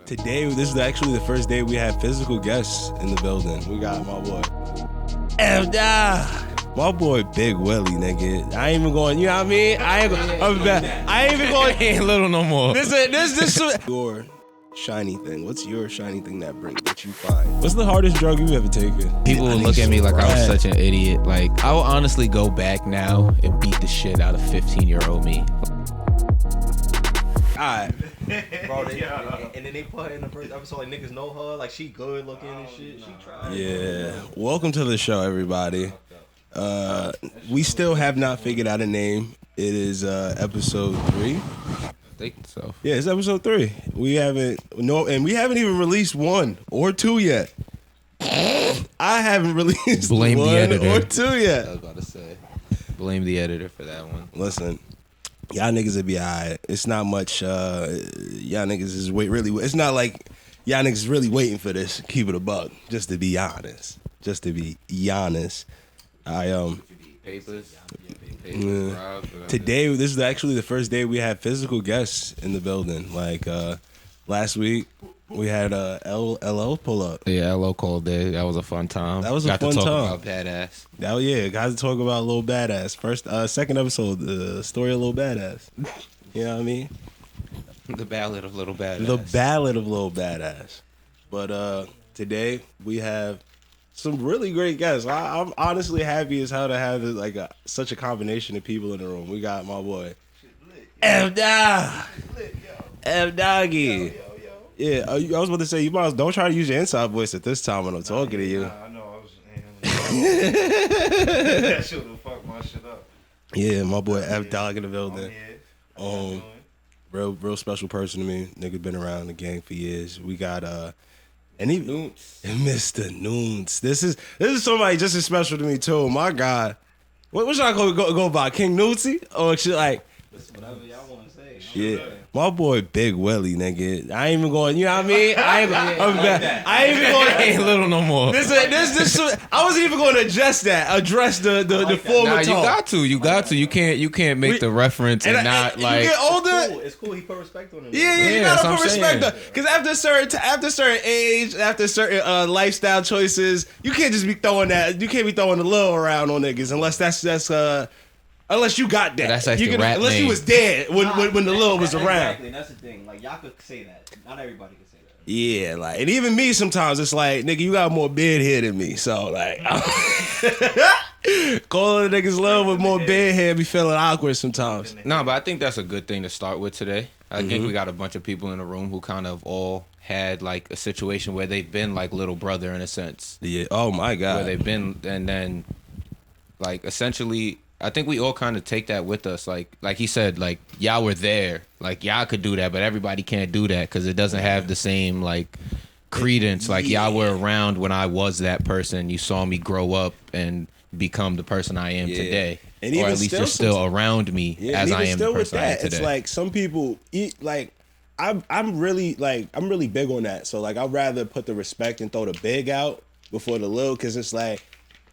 Today, this is actually the first day we had physical guests in the building. We got my boy, my boy Big Willie, nigga. I ain't even going, you know what I mean? I ain't even going. Ain't little no more. This your shiny thing. What's your shiny thing that you find? What's the hardest drug you ever taken? People will look at me like I was such an idiot. Like, I will honestly go back now and beat the shit out of 15-year-old me. Alright. Bro, and then they put her in the first episode like niggas know her, like she good looking and shit. She tried. Yeah. Welcome to the show, everybody. We still have not figured out a name. It is episode 3. I think so. Yeah, it's episode 3. We haven't even released 1 or 2 yet. I haven't released Blame the 1 editor. or 2 yet. I was about to say. Blame the editor for that one. Listen, y'all niggas will be alright. It's not much. Y'all niggas is it's not like y'all niggas really waiting for this. Keep it a buck. Just to be honest. Papers. Today, this is actually the first day we had physical guests in the building. Like last week, we had LL pull up. Yeah, LO called day. That was a fun time. That was a Got fun to talk time. about badass. Oh yeah, guys talk about Lil Badass. Second episode, the story of Lil Badass. You know what I mean? The ballad of Little Badass. The ballad of Lil Badass. But today we have some really great guests. I'm honestly happy as hell to have such a combination of people in the room. We got my boy F Doggy. Yeah, I was about to say don't try to use your inside voice at this time when I'm talking to you. I know. That shit will fuck my shit up. Yeah, my boy F Dog in the building. Yeah. Real special person to me. Nigga been around the gang for years. We got Mr. Noons. This is somebody just as special to me too. My God, what should I go by? King Nootsy or shit like? Whatever y'all want to say. Yeah, my boy Big Willie, nigga. I ain't even going. You know what I mean? I ain't even going. Ain't little no more. This. I wasn't even going to address the former Nah, talk. you got to. You can't make the reference and not like. You get older. It's cool. He put respect on him. Yeah, you that's gotta what put I'm respect saying. on. Because after certain age, after certain lifestyle choices, you can't just be throwing that. You can't be throwing the lil around on niggas unless unless you got that. That's like you the rap unless name. you was dead when the lil was around. Exactly. That's the thing. Like y'all could say that. Not everybody can say that. Yeah, like, and even me sometimes it's like, nigga, you got more beard hair than me, so like, calling niggas lil with more beard hair be feeling awkward sometimes. No, but I think that's a good thing to start with today. I think we got a bunch of people in the room who kind of all had like a situation where they've been like little brother in a sense. Yeah. Oh my Where God. they've been, and then like essentially I think we all kind of take that with us. Like he said, like y'all were there, like y'all could do that, but everybody can't do that because it doesn't have the same like credence. Like y'all were around when I was that person. You saw me grow up and become the person I am today, And or even at least still you're still around me as I am the person I am today. It's like some people like I'm really big on that. So like I'd rather put the respect and throw the big out before the little, because it's like,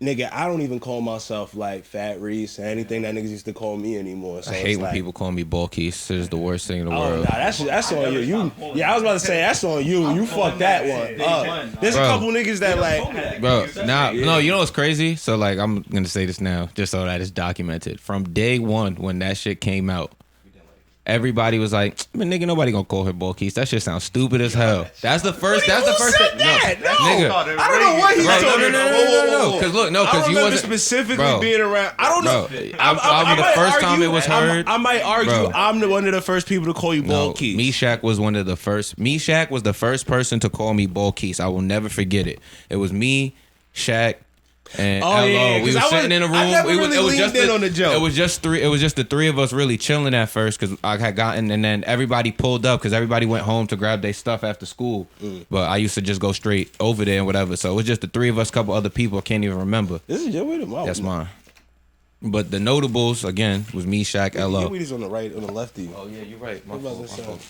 nigga, I don't even call myself like Fat Reese or anything that niggas used to call me anymore. So I hate it's when like, people call me Bulkies. It's the worst thing in the oh world. nah, that's on you. Yeah, I was about to say that's on you. You fucked that one up. There's a Bro. couple niggas that like, Bro, no, you know what's crazy? So like, I'm gonna say this now, just so that it's documented. From day one, when that shit came out, everybody was like, "Man, nigga, nobody gonna call her Bulkies. That shit sounds stupid as hell." That's the first. That's the first. said that? No. nigga. I don't know what he's Bro, talking about. no. Because look, no, I because you remember wasn't specifically bro. being around. I don't know. Bro, I'll be the first time it was heard. I might argue Bro. I'm the one of the first people to call you No, Ball Keys. Meshack was one of the first. Meshack was the first person to call me Bulkies. I will never forget it. It was me, Shaq, and Oh, LO. yeah, We 'cause were I sitting in a room. I never really it was leaned just in on the joke. It was just the three of us really chilling at first because I had gotten, and then everybody pulled up because everybody went home to grab their stuff after school. But I used to just go straight over there and whatever. So it was just the three of us. Couple other people I can't even remember. This is your way to mouth. That's mine. But the notables again was me, Shaq, Your LO. weed is on the right, on the lefty. Oh yeah, you're right. My What about fault, this my side? fault.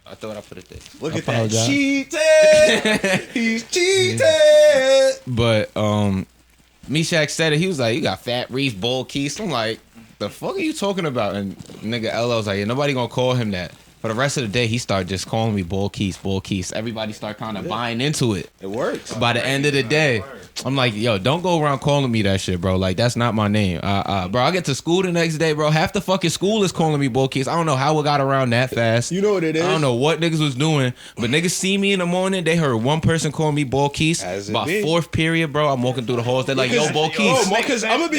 I thought I put it there. Look I at that. apologize. Cheated. He's cheated. But Meshack said it. He was like, "You got Fat Reese, Bull Keys." I'm like, "The fuck are you talking about?" And nigga LO's like, "Yeah, nobody gonna call him that." For the rest of the day, he started just calling me Bull Keys, Bull Keys. Everybody start kind of buying into it. It works. By the end of the day, I'm like, yo, don't go around calling me that shit, bro. Like, that's not my name. Bro, I get to school the next day, bro. Half the fucking school is calling me Bull Keys. I don't know how it got around that fast. You know what it is? I don't know what niggas was doing, but niggas see me in the morning. They heard one person call me Bull Keys. As it By be. fourth period, bro, I'm walking through the halls. They're like, yo, Bull Keys. Because I'm gonna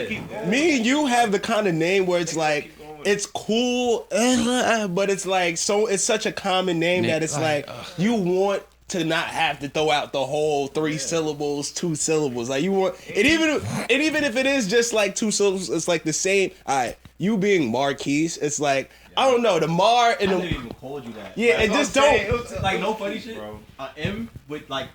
be me and you have the kind of name where it's like it's cool, but it's like it's such a common name that it's like you want to not have to throw out the whole 3 syllables, 2 syllables. Like you want it even if it is just like 2 syllables, it's like the same. All right, you being Marquise, it's like I don't know the Mar and I the never even called you that. yeah, Like, it just It don't. was like no funny shit. Bro. M with like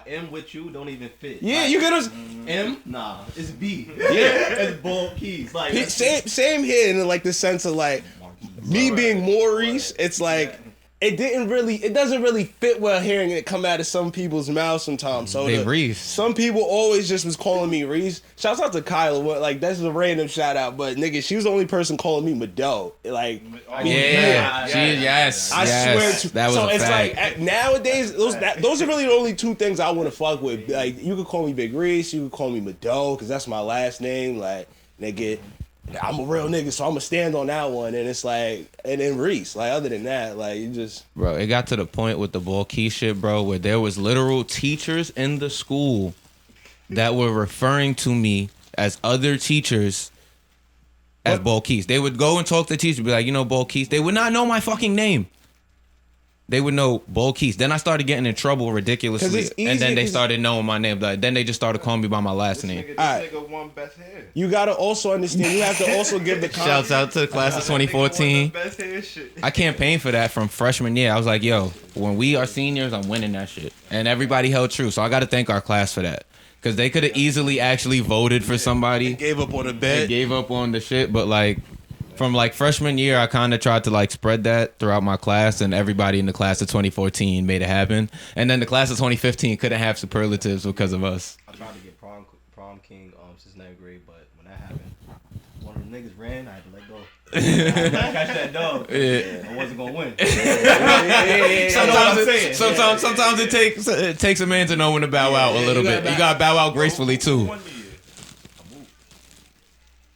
M with you don't even fit. Yeah, Like, you get us. M, nah, it's B. Yeah. It's Bull Keys. Like Same here in like the sense of like me being Maurice. It's like it doesn't really fit well hearing it come out of some people's mouths sometimes. So They Reese. some people always just was calling me Reese. Shouts out to Kyla. Like that's a random shout out, but nigga, she was the only person calling me Mado. Like Yeah, yes. I yes. swear to that was so a it's fact. like nowadays those are really the only 2 things I want to fuck with. Like you could call me Big Reese, you could call me Mado because that's my last name. Like nigga, I'm a real nigga, so I'm gonna stand on that one. And it's like, and then Reese. Like other than that, like you just Bro, it got to the point with the Bull Key shit, bro, where there was literal teachers in the school that were referring to me as other teachers as Bull Keys. They would go and talk to the teacher, be like, you know, Bull Keys. They would not know my fucking name. They would know Bull Keys. Then I started getting in trouble 'Cause ridiculously, it's easy, and then they 'cause- started knowing my name. Like, then they just started calling me by my last name. This Alright. nigga won best hair. you gotta also understand. You have to also give the Shouts out to the class of 2014. Best hair shit. I campaigned for that from freshman year. I was like, yo, when we are seniors, I'm winning that shit. And everybody held true. So I got to thank our class for that. Because they could have easily actually voted for somebody. gave up on a They bet. gave up on the shit. But like, from like freshman year, I kind of tried to like spread that throughout my class. And everybody in the class of 2014 made it happen. And then the class of 2015 couldn't have superlatives because of us. I tried to get prom king since 9th grade, but when that happened, one of them niggas ran. I had to let go. I had to catch that dog. Yeah. I wasn't gonna win. Sometimes it takes a man to know when to bow out a little bit. You gotta bow out gracefully too.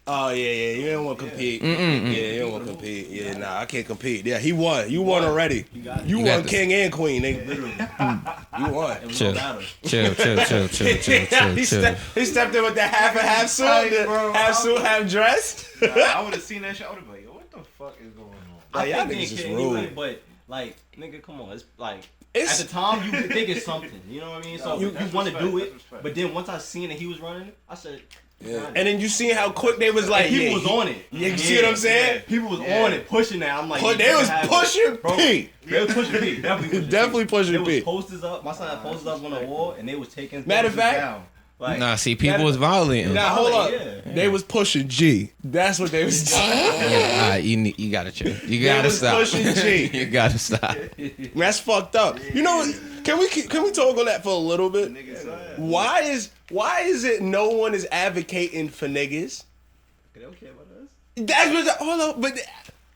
Oh yeah, you don't want to compete. Yeah, you don't want to compete. Yeah, nah, I can't compete. Yeah, he won. You won already. You got won this. king and queen. Nigga. You won. It was Chill. no battle. Chill. He stepped in with the half and half suit, half suit, half dress. I would have seen that shit. I would have been like, yo, what the fuck is going on? Like, y'all think niggas it is can rude. anyway, but like, nigga, come on. It's like It's- at the time you think it's something. You know what I mean? So you that's want to respect, do that's it, respect. but then once I seen that he was running it, I said, Yeah. And then you see how quick they was like, people yeah, was on it. You see what I'm saying? People was on it, pushing that. I'm like, They was pushing Bro, P. They was pushing P. Definitely pushing There P. was posters up. My son had posters up on the wall, and they was taking. Matter of posters fact- down. Like, Nah, see, people was violating. Now hold up. Yeah. They was pushing G. That's what they was doing. Yeah, you gotta chill. You They gotta was stop. pushing G. You gotta stop. That's fucked up. You know, can we talk on that for a little bit? Niggas, Why is it no one is advocating for niggas? They don't care about us. That's what. Hold up,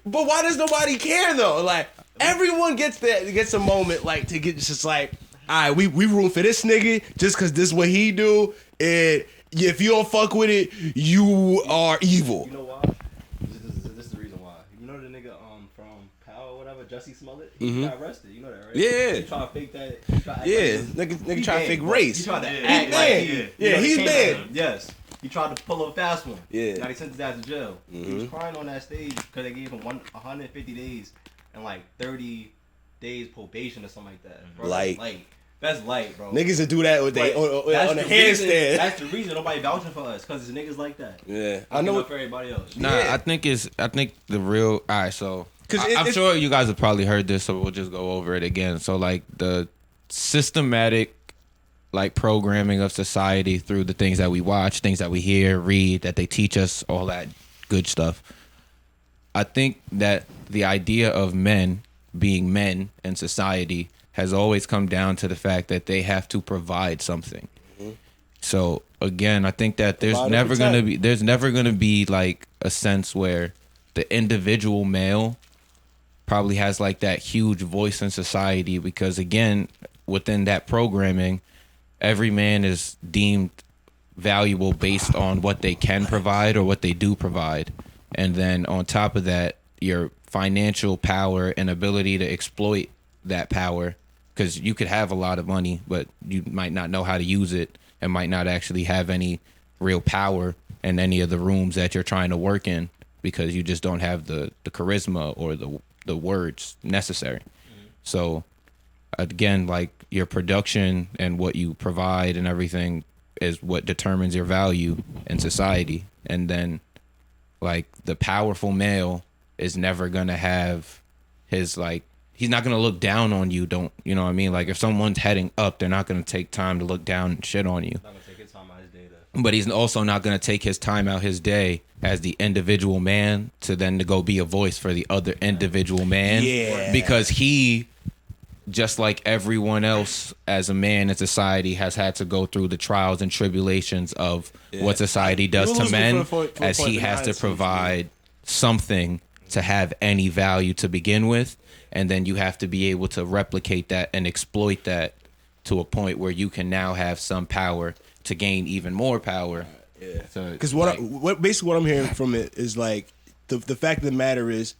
but why does nobody care though? Like everyone gets a moment like to get just like, all right, we room for this nigga just cause this what he do, and if you don't fuck with it, you are evil. You know why? This is the reason why. You know the nigga from Power or whatever, Jesse Smollett? He got arrested. You know that, right? Yeah. He tried to fake that. He tried to act Yeah, like nigga he try to bad, fake but race. He tried to Yeah, act he like bad. he- Yeah, you know, he's it came bad. at him. Yes. He tried to pull a fast one. Yeah. Now they sent his ass to jail. He was crying on that stage because they gave him 150 days and like 30 days probation or something like that. Bro, Light. That's light, bro. Niggas that do that with they But that's on the reason- handstand. That's the reason nobody vouching for us because it's niggas like that. Yeah, I Fucking know. up for everybody else. Nah, Yeah. I think the real. All right, so 'Cause I'm it's- sure you guys have probably heard this, so we'll just go over it again. So like the systematic like programming of society through the things that we watch, things that we hear, read, that they teach us, all that good stuff. I think that the idea of men being men in society has always come down to the fact that they have to provide something. So again, I think that there's Provide and never gonna be like a sense where the individual male probably has like that huge voice in society because again, within that programming, every man is deemed valuable based on what they can provide or what they do provide. And then on top of that, your financial power and ability to exploit that power, because you could have a lot of money, but you might not know how to use it and might not actually have any real power in any of the rooms that you're trying to work in because you just don't have the charisma or the words necessary. So again, like your production and what you provide and everything is what determines your value in society. And then like the powerful male is never gonna have his like, he's not gonna look down on you. Don't you know what I mean? Like if someone's heading up, they're not gonna take time to look down and shit on you. Not gonna take his time out his day to... But he's also not gonna take his time out his day as the individual man to then to go be a voice for the other individual man. Yeah. Because he, just like everyone else as a man in society, has had to go through the trials and tribulations of what society does to men, as he has to provide something to have any value to begin with. And then you have to be able to replicate that and exploit that to a point where you can now have some power to gain even more power. Yeah. So, Because like, basically what I'm hearing from it is like the fact of the matter is,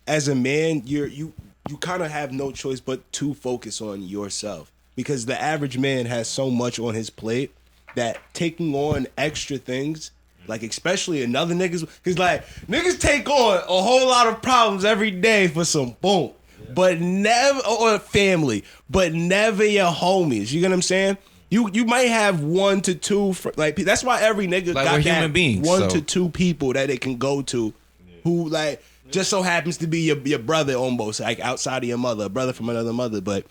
as a man, you kind of have no choice but to focus on yourself, because the average man has so much on his plate that taking on extra things, like especially another niggas, because like niggas take on a whole lot of problems every day for some boom, but never, or family, but never your homies. You get what I'm saying? You might have 1 to 2 like that's why every nigga Like, got we're that human beings, 1 so. to 2 people that they can go to, who like just so happens to be your brother almost, like outside of your mother, a brother from another mother. But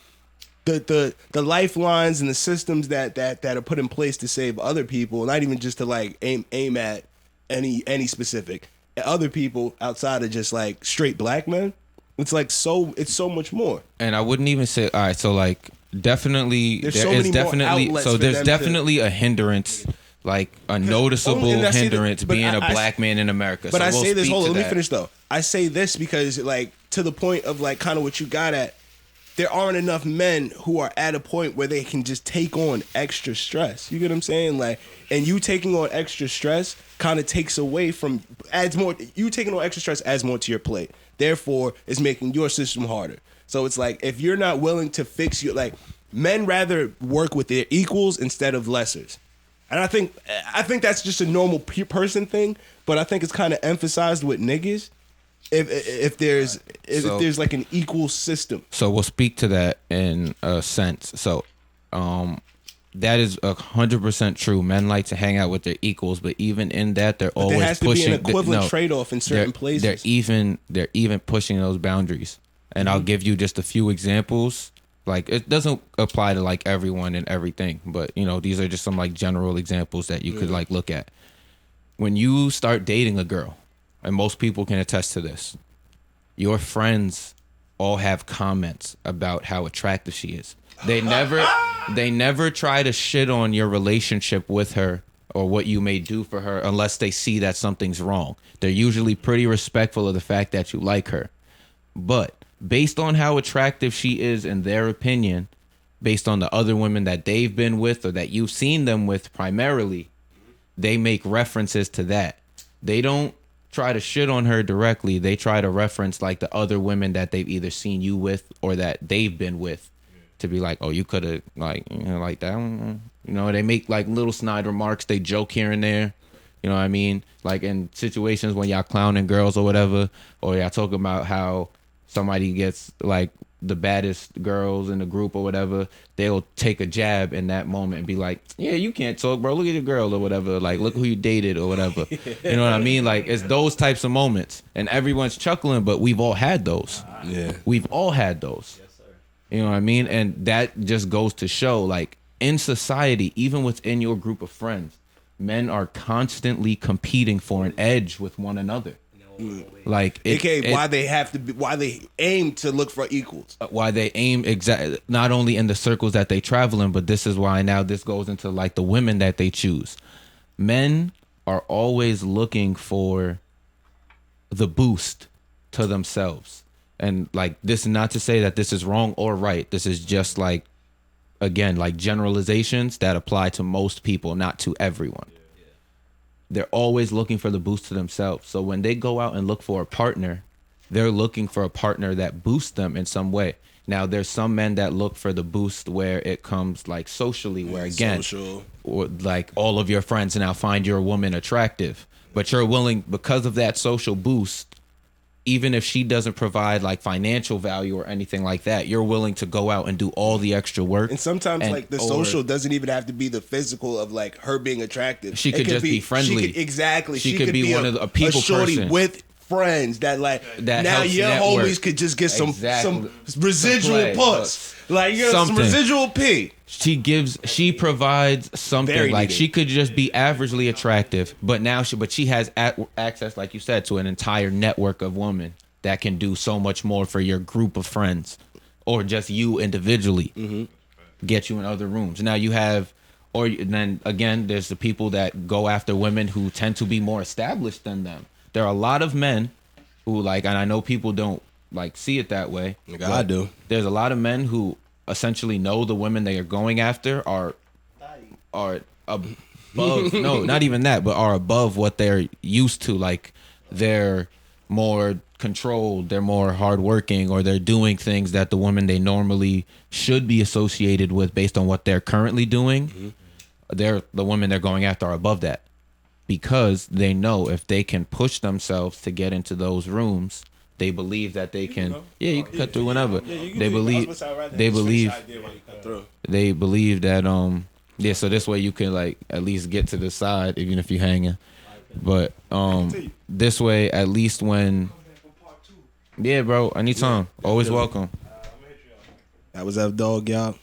the lifelines and the systems that are put in place to save other people, not even just to like aim at any specific other people outside of just like straight black men. It's like it's so much more. and I wouldn't even say, all right, so like definitely There's there so is many more definitely outlets so for there's them to- definitely a hindrance, like a noticeable and I see hindrance that- but being a I- black man in America. But So I we'll say this, speak hold on, to let me that. finish though. I say this because like to the point of like kind of what you got at, there aren't enough men who are at a point where they can just take on extra stress. You get what I'm saying? Like, and you taking on extra stress kind of takes away from, adds more, you taking on extra stress adds more to your plate. Therefore, it's making your system harder. So it's like, if you're not willing to fix your, like, men rather work with their equals instead of lessers. And I think that's just a normal person thing, but I think it's kind of emphasized with niggas if there's like an equal system. So we'll speak to that in a sense. So that is 100% true. Men like to hang out with their equals, but even in that, they're always There has to pushing be an equivalent trade-off in certain they're places. They're even pushing those boundaries. And I'll give you just a few examples. Like, it doesn't apply to like everyone and everything, but you know, these are just some like general examples that you could like look at. When you start dating a girl, and most people can attest to this, your friends all have comments about how attractive she is. They never try to shit on your relationship with her or what you may do for her unless they see that something's wrong. They're usually pretty respectful of the fact that you like her. But based on how attractive she is in their opinion, based on the other women that they've been with or that you've seen them with primarily, they make references to that. They don't try to shit on her directly. They try to reference like the other women that they've either seen you with or that they've been with, to be like, oh, you could have like, you know, like that one. You know, they make like little snide remarks. They joke here and there. You know what I mean? Like in situations when y'all clowning girls or whatever, or y'all talking about how somebody gets like the baddest girls in the group or whatever, they'll take a jab in that moment and be like, yeah, you can't talk, bro. Look at your girl or whatever. Like, look who you dated or whatever. You know what I mean? Like, it's those types of moments. And everyone's chuckling, but we've all had those. Yeah. We've all had those. Yes, sir. You know what I mean? And that just goes to show, like, in society, even within your group of friends, men are constantly competing for an edge with one another. Like, why they aim to look for equals. why they aim not only in the circles that they travel in, but this is why now this goes into like the women that they choose. Men are always looking for the boost to themselves. And like, this is not to say that this is wrong or right. This is just like, again, like generalizations that apply to most people, not to everyone. They're always looking for the boost to themselves. So when they go out and look for a partner, they're looking for a partner that boosts them in some way. Now, there's some men that look for the boost where it comes like socially, where again, or like all of your friends now find your woman attractive, but you're willing, because of that social boost, even if she doesn't provide like financial value or anything like that, you're willing to go out and do all the extra work. And sometimes like the social doesn't even have to be the physical of like her being attractive. She could just be friendly. She could be one of a people person with friends that like that now helps your network. homies could just get some residual play, puss. Like you know, some something. residual P. She provides something. Very like needed. she could just be averagely attractive, but now she has access, like you said, to an entire network of women that can do so much more for your group of friends, or just you individually. Get you in other rooms. Now you have, or then again, there's the people that go after women who tend to be more established than them. There are a lot of men who like, and I know people don't like see it that way. Nigga, I do. There's a lot of men who essentially know the women they are going after are above no, not even that, but are above what they're used to. Like they're more controlled, they're more hardworking, or they're doing things that the women they normally should be associated with based on what they're currently doing. They're the women they're going after are above that, because they know if they can push themselves to get into those rooms, they believe that they can. Yeah, you can cut through whenever. They believe that yeah. So this way you can like at least get to the side even if you're hanging. But this way at least when. Yeah, bro. Anytime. Always welcome. That was F Dog, y'all.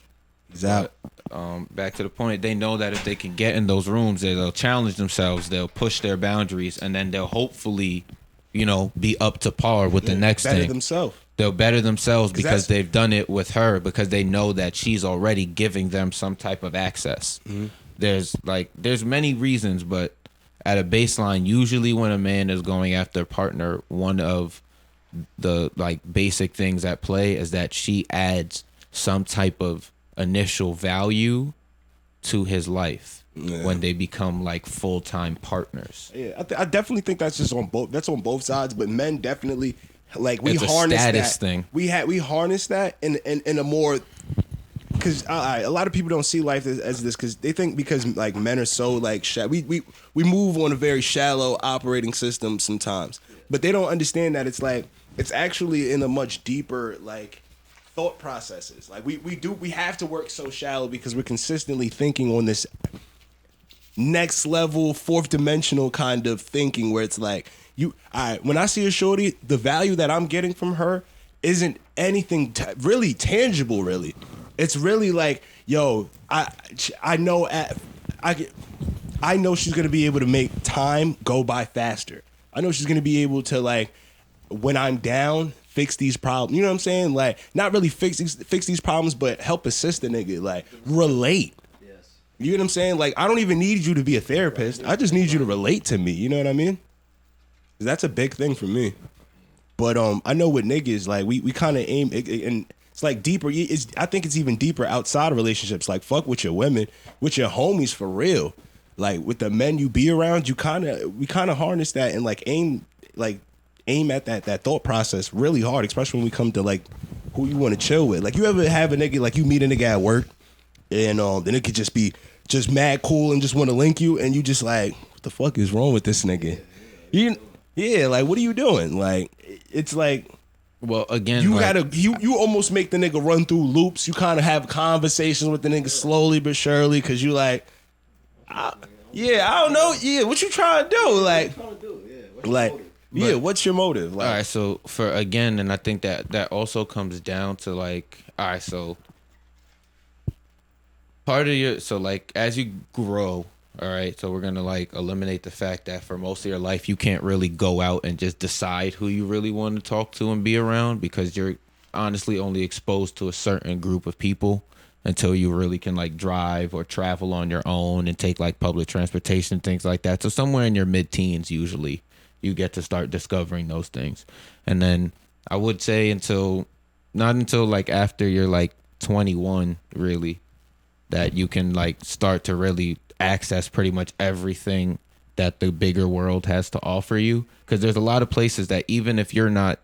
He's out. Back to the point, they know that if they can get in those rooms, they'll challenge themselves, they'll push their boundaries, and then they'll hopefully, be up to par with the next Better thing. themselves. They'll better themselves because that's- they've done it with her, because they know that she's already giving them some type of access. There's many reasons, but at a baseline, usually when a man is going after a partner, one of the like basic things at play is that she adds some type of initial value to his life when they become like full-time partners. Yeah, I definitely think that's just on both. That's on both sides, but men definitely like we It's a harness status that thing. We harness that in a more because a lot of people don't see life as this because they think because like men are so like we move on a very shallow operating system sometimes, but they don't understand that it's actually in a much deeper like thought processes. Like we have to work so shallow because we're consistently thinking on this next level, fourth dimensional kind of thinking where it's like when I see a shorty, the value that I'm getting from her isn't anything really tangible. Really, it's really like, yo, I know I know she's gonna be able to make time go by faster. I know she's gonna be able to like when I'm down, fix these problems. You know what I'm saying? Like not really fix these problems, but help assist the nigga. Like relate. You know what I'm saying? Like, I don't even need you to be a therapist. I just need you to relate to me. You know what I mean? That's a big thing for me. But I know with niggas, like, we kind of aim, and it's like deeper. I think it's even deeper outside of relationships. Like, fuck with your women, with your homies for real. Like, with the men you be around, we kind of harness that and, like, aim at that thought process really hard, especially when we come to, like, who you want to chill with. Like, you ever have a nigga, like, you meet a nigga at work, and then it could just be just mad cool and just want to link you, and you just like, what the fuck is wrong with this nigga? Like what are you doing? Like it's like, well, again, you like, you almost make the nigga run through loops. You kind of have conversations with the nigga slowly but surely because you like, I don't know, what you trying to do? What's your motive? Like, all right, so for again, and I think that also comes down to like, all right, so part of your, so like as you grow, all right, so we're gonna like eliminate the fact that for most of your life you can't really go out and just decide who you really want to talk to and be around, because you're honestly only exposed to a certain group of people until you really can like drive or travel on your own and take like public transportation, things like that. So somewhere in your mid-teens usually you get to start discovering those things. And then I would say not until like after you're like 21, really, that you can like start to really access pretty much everything that the bigger world has to offer you. Because there's a lot of places that even if you're not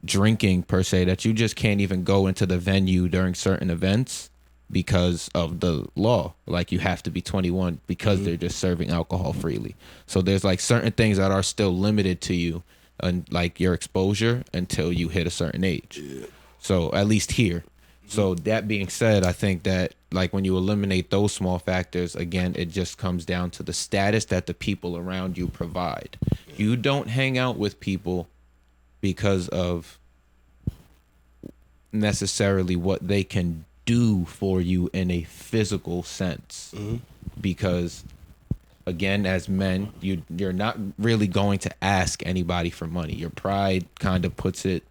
drinking per se, that you just can't even go into the venue during certain events because of the law. Like you have to be 21 because they're just serving alcohol freely. So there's like certain things that are still limited to you and like your exposure until you hit a certain age. So at least here. So that being said, I think that like when you eliminate those small factors, again, it just comes down to the status that the people around you provide. You don't hang out with people because of necessarily what they can do for you in a physical sense. Because again, as men, you're not really going to ask anybody for money. Your pride kind of puts it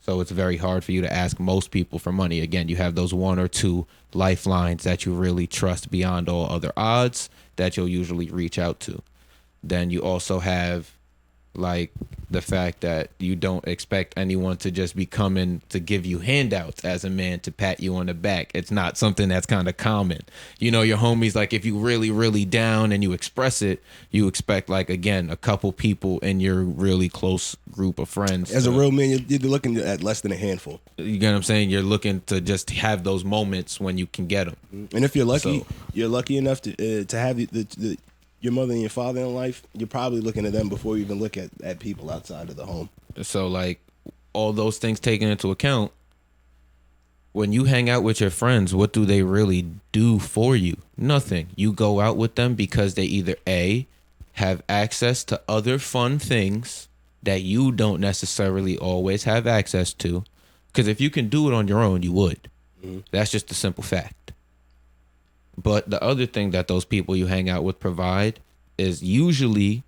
so it's very hard for you to ask most people for money. Again, you have those one or two lifelines that you really trust beyond all other odds that you'll usually reach out to. Then you also have like the fact that you don't expect anyone to just be coming to give you handouts as a man to pat you on the back. It's not something that's kind of common. You know, your homies, like if you really down and you express it, you expect like, again, a couple people in your really close group of friends. As a real man, you're looking at less than a handful. You get what I'm saying? You're looking to just have those moments when you can get them. And if you're lucky, you're lucky enough to have your mother and your father in life, you're probably looking at them before you even look at people outside of the home. So like all those things taken into account, when you hang out with your friends, what do they really do for you? Nothing. You go out with them because they either A, have access to other fun things that you don't necessarily always have access to. Because if you can do it on your own, you would. That's just a simple fact. But the other thing that those people you hang out with provide is usually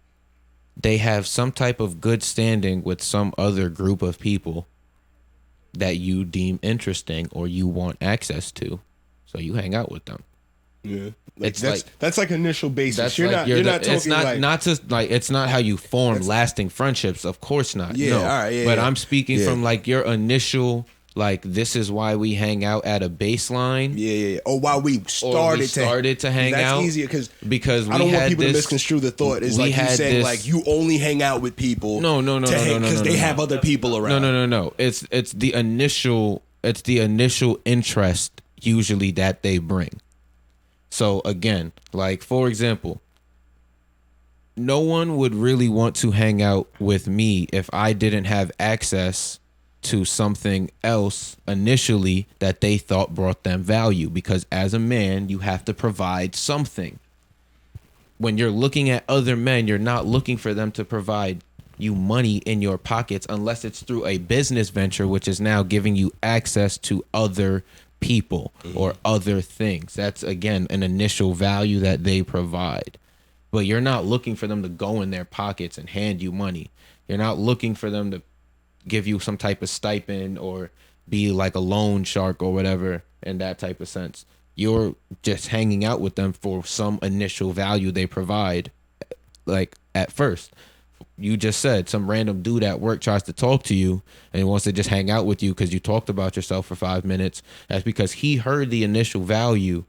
they have some type of good standing with some other group of people that you deem interesting or you want access to. So you hang out with them. Yeah. Like that's like initial basis. You're not talking it's not, like, not just like it's not how you form lasting friendships, of course not. Yeah, no. all right, yeah, but yeah. I'm speaking from like your initial, like this is why we hang out at a baseline. Yeah. Or why we started to hang out. That's easier because we I don't want had people to this- misconstrue the thought. It's we like you had saying this- like you only hang out with people. No, because they have other people around. No. It's the initial interest usually that they bring. So again, like for example, no one would really want to hang out with me if I didn't have access to something else initially that they thought brought them value, because as a man, you have to provide something. When you're looking at other men, you're not looking for them to provide you money in your pockets unless it's through a business venture, which is now giving you access to other people or other things. That's again an initial value that they provide. But you're not looking for them to go in their pockets and hand you money. You're not looking for them to give you some type of stipend or be like a loan shark or whatever in that type of sense. You're just hanging out with them for some initial value they provide, like at first. You just said some random dude at work tries to talk to you and wants to just hang out with you because you talked about yourself for 5 minutes. That's because he heard the initial value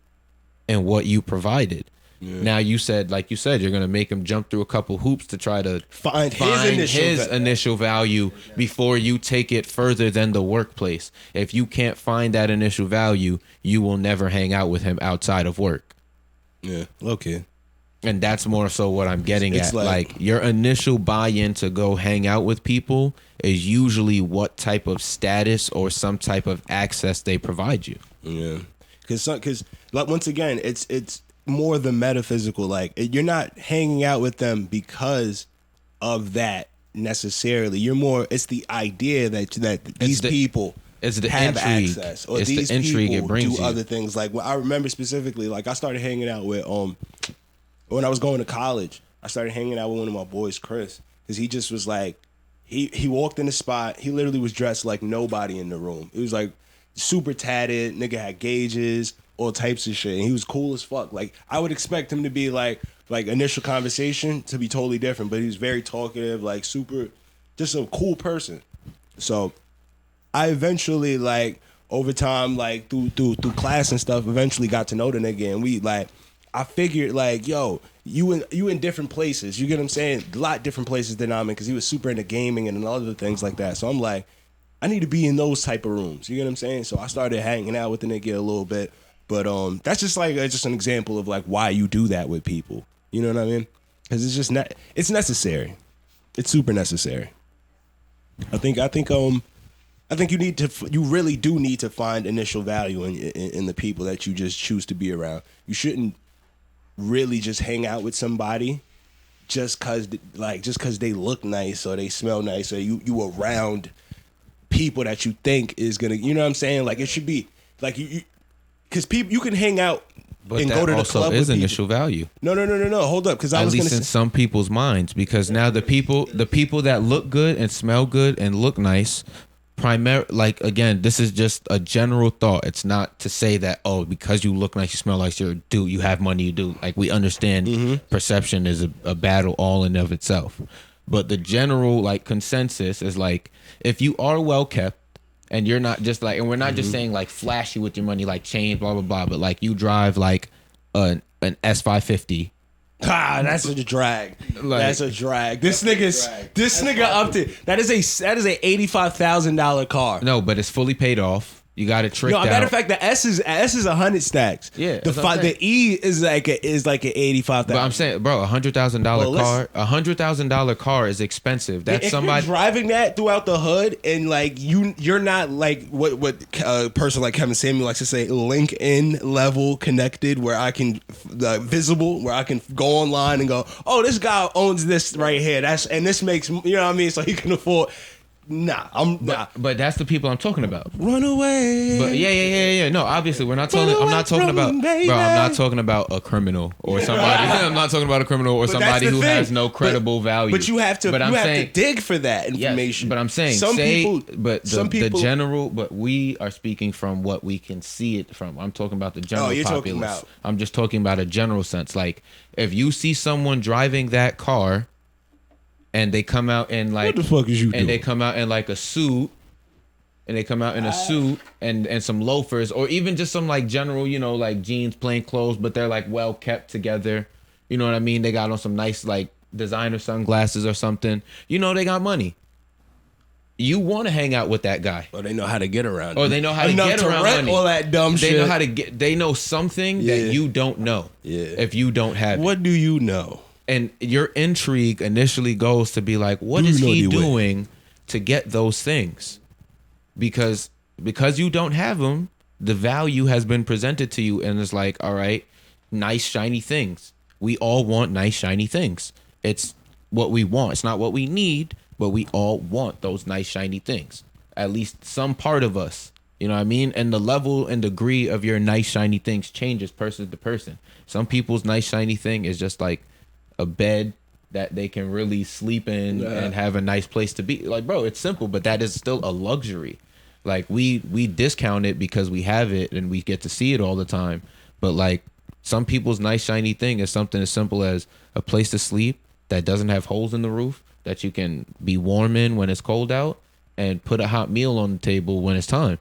in what you provided. Yeah. Now you said, like you said, you're going to make him jump through a couple hoops to try to find his initial value before you take it further than the workplace. If you can't find that initial value, you will never hang out with him outside of work. Yeah. Okay. And that's more so what I'm getting at. Like your initial buy-in to go hang out with people is usually what type of status or some type of access they provide you. Yeah. Because like once again, it's more the metaphysical. Like you're not hanging out with them because of that necessarily. You're more. It's the idea that these people. It's the have intrigue. Access, or it's these the intrigue people it brings do you. other things. Like I remember specifically, like I started hanging out with when I was going to college. I started hanging out with one of my boys, Chris, because he just was like, he walked in the spot. He literally was dressed like nobody in the room. It was like super tatted. Nigga had gauges, all types of shit, and he was cool as fuck. Like I would expect him to be like initial conversation to be totally different, but he was very talkative, like super, just a cool person. So I eventually like over time, like through class and stuff, eventually got to know the nigga, and we like. I figured like, yo, you in different places. You get what I'm saying? A lot different places than I'm in, because he was super into gaming and other things like that. So I'm like, I need to be in those type of rooms. You get what I'm saying? So I started hanging out with the nigga a little bit. But that's just like just an example of like why you do that with people. You know what I mean? Because it's just not. It's necessary. It's super necessary. I think you really do need to find initial value in the people that you just choose to be around. You shouldn't really just hang out with somebody just cause they look nice or they smell nice or you around people that you think is gonna, you know what I'm saying? Like it should be like you because people you can hang out But and that go to the also club is with initial value. No. Hold up, because I At was least gonna in say, some people's minds, because now the people that look good and smell good and look nice, like again, this is just a general thought. It's not to say that because you look nice, you smell like you have money, you do. Like we understand, perception is a battle all in of itself, but the general like consensus is like if you are well kept. And you're not just like, and we're not just saying like flashy with your money, like chains, blah, blah, blah. But like you drive like an S550. that's a drag. That's a drag. This nigga upped it. That is a $85,000 car. No, but it's fully paid off. You got it tricked out. Matter of fact, the S is 100 stacks. Yeah, the E is like an 85,000. But I'm saying, bro, $100,000 car, $100,000 car is expensive. That's if somebody you're driving that throughout the hood, and like you're not like what a person like Kevin Samuel likes to say, LinkedIn level connected, where I can visible, where I can go online and go, oh, this guy owns this right here. And this makes, you know what I mean, so he can afford. Nah. But that's the people I'm talking about. Run away. But yeah. No, obviously we're not talking. I'm not talking about, baby. bro. I'm not talking about a criminal or somebody. I'm not talking about a criminal or somebody who has no credible value. But you have to. But you have to dig for that information. Yes, but I'm saying the general. But we are speaking from what we can see it from. I'm talking about the general populace. I'm just talking about a general sense. Like if you see someone driving that car. And they come out in like, what the fuck is you doing? And they come out in like a suit, and they come out in a suit and some loafers, or even just some like general, you know, like jeans, plain clothes, but they're like well kept together. You know what I mean? They got on some nice like designer sunglasses or something. You know, they got money. You want to hang out with that guy. Or they know how to get around. Or they know how to get around money. All that dumb shit. They know how to get. They know something that you don't know. Yeah. If you don't have what it. do you know? And your intrigue initially goes to be like, what is he doing to get those things? Because you don't have them, the value has been presented to you, and it's like, all right, nice shiny things. We all want nice shiny things. It's what we want. It's not what we need, but we all want those nice shiny things. At least some part of us. You know what I mean? And the level and degree of your nice shiny things changes person to person. Some people's nice shiny thing is just like a bed that they can really sleep in and have a nice place to be. Like, bro, it's simple, but that is still a luxury. Like we discount it because we have it and we get to see it all the time. But like some people's nice shiny thing is something as simple as a place to sleep that doesn't have holes in the roof, that you can be warm in when it's cold out, and put a hot meal on the table when it's time.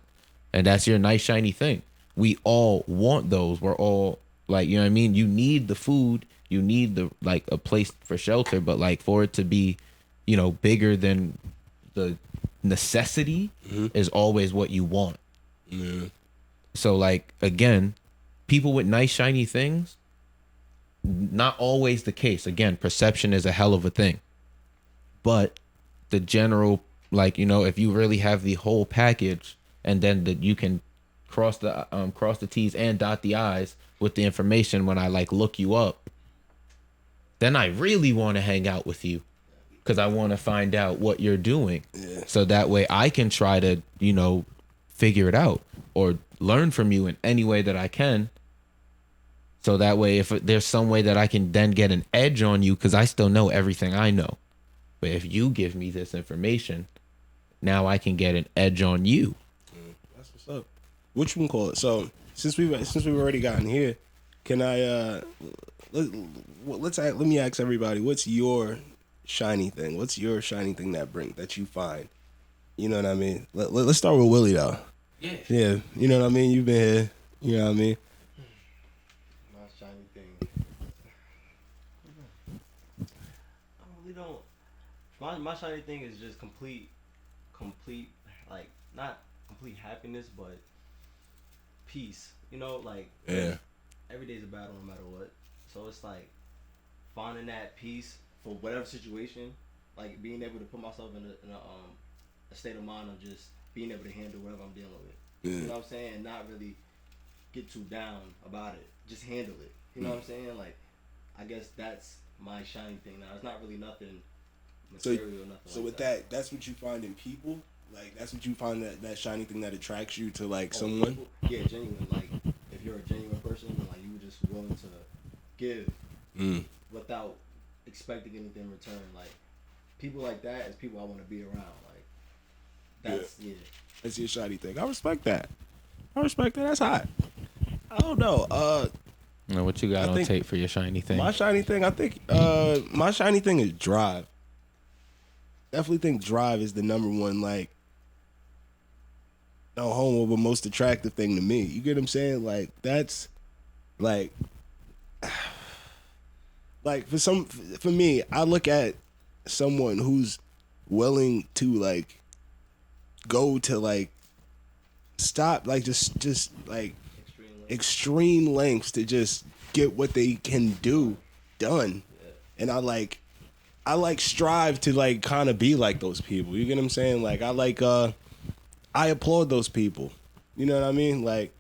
And that's your nice shiny thing. We all want those. We're all like, you know what I mean? You need the food. You need the like a place for shelter, but like for it to be, you know, bigger than the necessity is always what you want. Yeah. So like again, people with nice shiny things, not always the case. Again, perception is a hell of a thing. But the general, like, you know, if you really have the whole package, and then that you can cross the T's and dot the I's with the information when I like look you up, then I really want to hang out with you because I want to find out what you're doing. Yeah. So that way I can try to, you know, figure it out or learn from you in any way that I can. So that way, if there's some way that I can then get an edge on you, because I still know everything I know. But if you give me this information, now I can get an edge on you. That's what's up. What you can call it. So since we've already gotten here, can I let me ask everybody, what's your shiny thing? What's your shiny thing that you find You know what I mean? Let's start with Willie though. Yeah. Yeah, you know what I mean. You've been here. You know what I mean. My shiny thing. I really don't. My shiny thing is just complete, like not complete happiness, but peace. You know, like Yeah. every day's a battle no matter what. So it's like finding that peace for whatever situation, like being able to put myself in a state of mind of just being able to handle whatever I'm dealing with. You know what I'm saying? And not really get too down about it. Just handle it. You know what I'm saying? Like, I guess that's my shiny thing now. It's not really nothing material or nothing. So like with that, that's what you find in people. Like that's what you find that shiny thing that attracts you to like someone. People, yeah, genuine. Like, if you're a genuine person, like you just willing to give without expecting anything in return. Like, people like that is people I want to be around. Like, that's yeah. That's your shiny thing. I respect that. That's hot. I don't know. Now, what you got I on think tape for your shiny thing? My shiny thing, I think my shiny thing is drive. Definitely think drive is the number one, like, no homo, but most attractive thing to me. You get what I'm saying? Like, that's like for me, I look at someone who's willing to like go to like stop like just like extreme lengths to just get what they can do done. And I strive to like kind of be like those people. You get what I'm saying? Like I applaud those people. You know what I mean? Like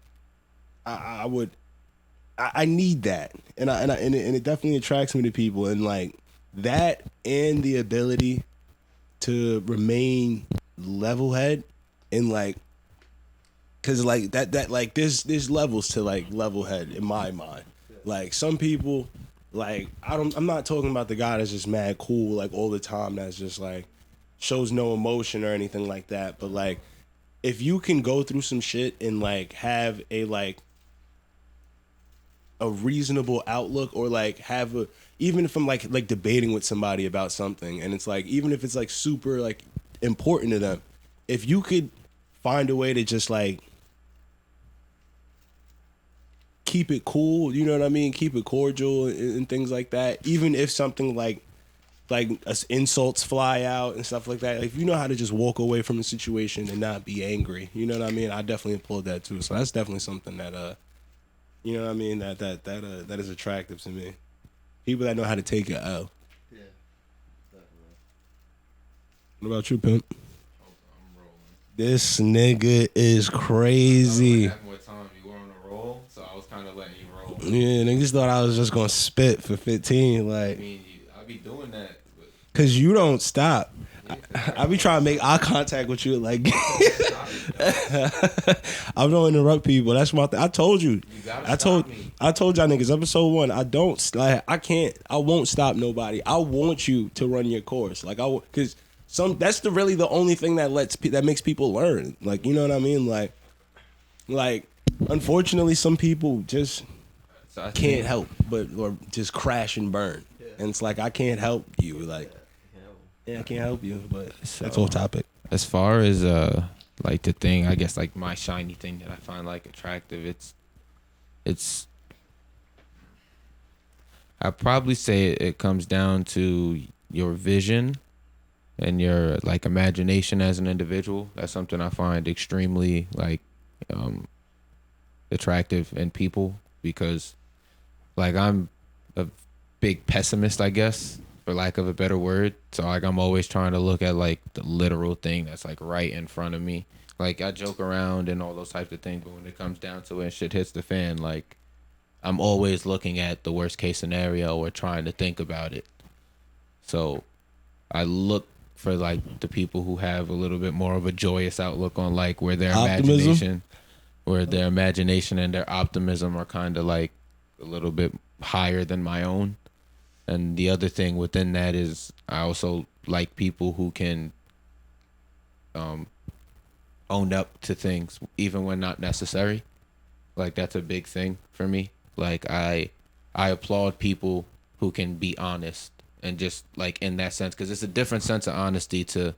I need that. And it definitely attracts me to people, and like that and the ability to remain level head and like, cause like that like there's levels to like level head in my mind. Like some people, like I'm not talking about the guy that's just mad cool like all the time, that's just like shows no emotion or anything like that. But like if you can go through some shit and like have a reasonable outlook, or like have a, even if I'm like debating with somebody about something, and it's like, even if it's like super like important to them, if you could find a way to just like keep it cool, you know what I mean, keep it cordial and things like that, even if something like insults fly out and stuff like that, like, if you know how to just walk away from a situation and not be angry, you know what I mean, I definitely applaud that too. So that's definitely something that you know what I mean, that is attractive to me. People that know how to take an L. Yeah, definitely. What about you, Pimp? I'm rolling. This nigga is crazy. I have more time. You were on a roll, so I was kind of letting you roll. Yeah, niggas thought I was just gonna spit for 15, like, I mean, I be doing that. But cause you don't stop. I be trying to make eye contact with you, like, I don't interrupt people. That's my thing. I told you. I told y'all niggas episode 1. I won't stop nobody. I want you to run your course, like cause that's really the only thing that makes people learn. Like, you know what I mean? Like, unfortunately, some people just can't help or just crash and burn, and it's like I can't help you, like. Yeah, I can't help you, but that's off topic. As far as like the thing, I guess like my shiny thing that I find like attractive, it's I'd probably say it comes down to your vision and your like imagination as an individual. That's something I find extremely like attractive in people, because like I'm a big pessimist, I guess, for lack of a better word. So like I'm always trying to look at like the literal thing that's like right in front of me. Like I joke around and all those types of things, but when it comes down to it and shit hits the fan, like I'm always looking at the worst case scenario or trying to think about it. So I look for like the people who have a little bit more of a joyous outlook on like where their imagination and their optimism are kind of like a little bit higher than my own. And the other thing within that is I also like people who can own up to things even when not necessary. Like that's a big thing for me. Like I applaud people who can be honest, and just like in that sense, because it's a different sense of honesty to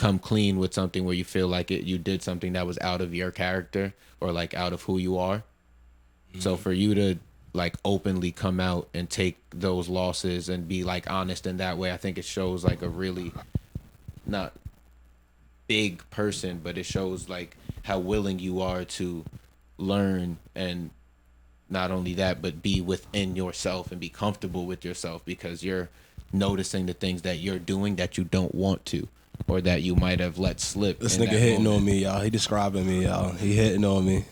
come clean with something where you feel like you did something that was out of your character or like out of who you are. So for you to like openly come out and take those losses and be like honest in that way, I think it shows like a really not big person, but it shows like how willing you are to learn, and not only that, but be within yourself and be comfortable with yourself, because you're noticing the things that you're doing that you don't want to, or that you might have let slip. This nigga hitting on me, y'all. He describing me, y'all. He hitting on me.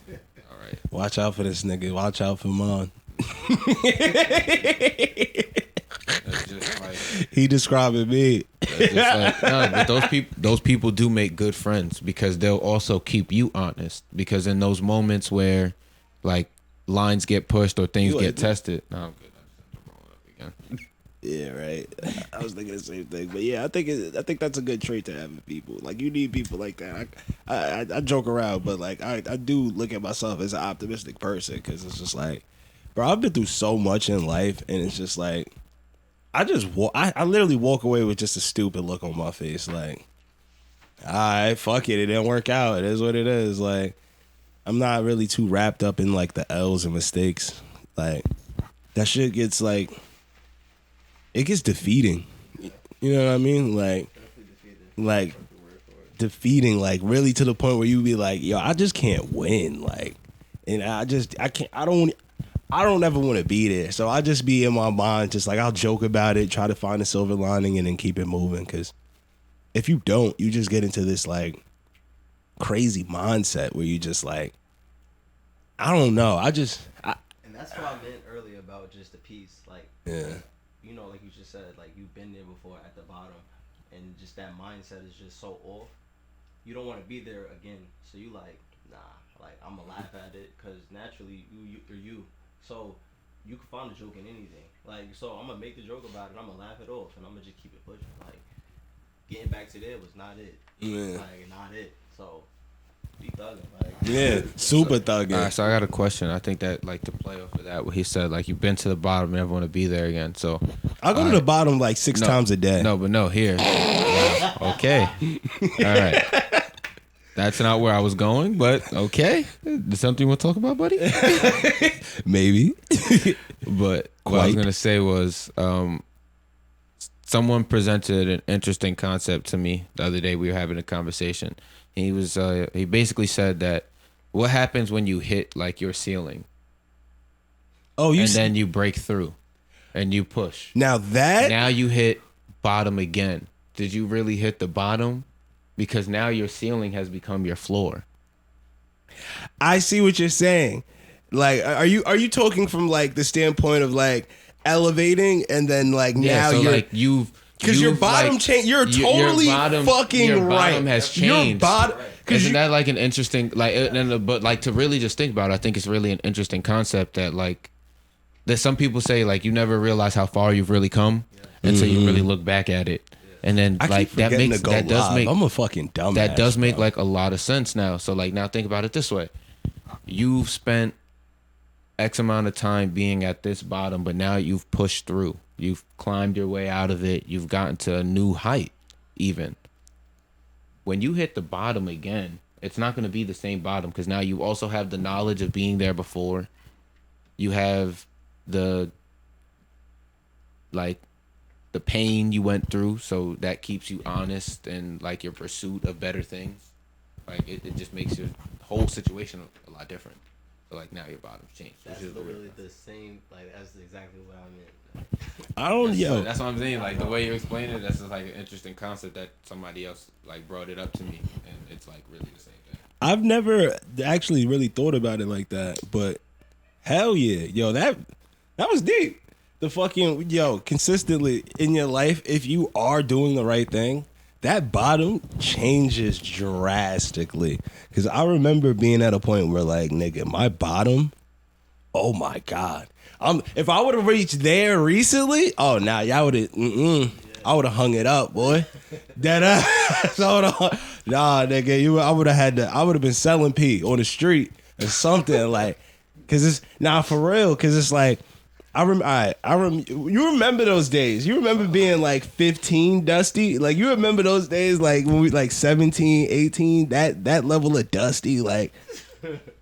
All right. Watch out for this nigga. Watch out for mine. That's just like, He describing me. that's just like, no, but those people do make good friends, because they'll also keep you honest. Because in those moments where like lines get pushed or things You get like- tested, no, I'm good. I'm rolling up again. Yeah, right. I was thinking the same thing, but yeah, I think that's a good trait to have in people. Like, you need people like that. I joke around, but like I do look at myself as an optimistic person, because it's just like, bro, I've been through so much in life, and it's just like I literally walk away with just a stupid look on my face, like, all right, fuck it, it didn't work out. It is what it is. Like, I'm not really too wrapped up in like the L's and mistakes. Like, that shit gets like. It gets defeating. You know what I mean? Like defeating, like really to the point where you be like, yo, I just can't win. Like, and I don't ever want to be there. So I just be in my mind, just like I'll joke about it, try to find a silver lining, and then keep it moving. Because if you don't, you just get into this like crazy mindset where you just like, I don't know. And that's what I meant earlier about just the peace. Like, yeah. you know, like you just said, like you've been there before at the bottom, and just that mindset is just so off. You don't want to be there again, so you like, nah, like I'm gonna laugh at it, because naturally you're you, so you can find a joke in anything. Like, so I'm gonna make the joke about it, I'm gonna laugh it off, and I'm gonna just keep it pushing. Like, getting back to there was not it. Yeah. Like, not it. So be thugging. Like, Yeah, super thugging. All right, so I got a question. I think that like to play off of that, what he said, like you've been to the bottom, never want to be there again. So I'll go to the bottom like six times a day. No, but no, here. Wow. Okay. All right. That's not where I was going, but okay. Is something we'll talk about, buddy? Maybe. But what I was gonna say was, someone presented an interesting concept to me the other day. We were having a conversation. He basically said that what happens when you hit like your ceiling, and then you break through, and you push. Now you hit bottom again. Did you really hit the bottom? Because now your ceiling has become your floor. I see what you're saying. Like, are you talking from like the standpoint of like elevating, and then like now so you're like because your bottom like, change. You're totally fucking your right. bottom has changed. Isn't that like an interesting like? But like to really just think about it, I think it's really an interesting concept that like that some people say like you never realize how far you've really come until you really look back at it, and then I like keep that forgetting makes to go that does live. make I'm a fucking dumbass. that does make bro. like a lot of sense now. So like now think about it this way: you've spent X amount of time being at this bottom, but now you've pushed through. You've climbed your way out of it. You've gotten to a new height. Even when you hit the bottom again, it's not going to be the same bottom, because now you also have the knowledge of being there before. You have the pain you went through, so that keeps you honest and like your pursuit of better things. Like it just makes your whole situation a lot different. So like now your bottom's changed. that's literally the same. Like, that's exactly what I meant. I don't So that's what I'm saying. Like the way you explain it, that's just like an interesting concept that somebody else like brought it up to me, and it's like really the same thing. I've never actually really thought about it like that, but hell yeah, yo, that was deep. The fucking consistently in your life, if you are doing the right thing, that bottom changes drastically. Because I remember being at a point where like, nigga, my bottom, oh my god, if I would have reached there recently, oh nah, y'all would have, I would have hung it up, boy. Nah, nigga, I would have been selling P on the street or something like, cause it's for real, cause it's like You remember those days? You remember being like 15, Dusty? Like you remember those days, like when we like 17, 18, that level of Dusty, like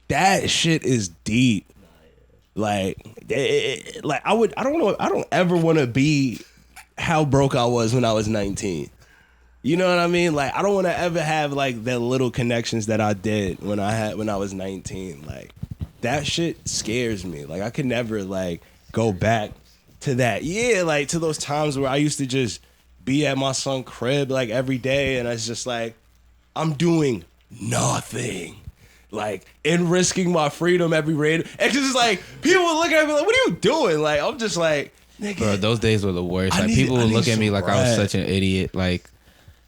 that shit is deep. Like, I don't ever want to be how broke I was when I was 19. You know what I mean? Like, I don't want to ever have like the little connections that I did when I was 19. Like, that shit scares me. Like, I could never like go back to that. Yeah, like to those times where I used to just be at my son's crib like every day, and it's just like I'm doing nothing. Like, and risking my freedom every raid. And just like, people would look at me like, what are you doing? Like, I'm just like, nigga. Bro, those days were the worst. Like, people would look at me like I was such an idiot. Like,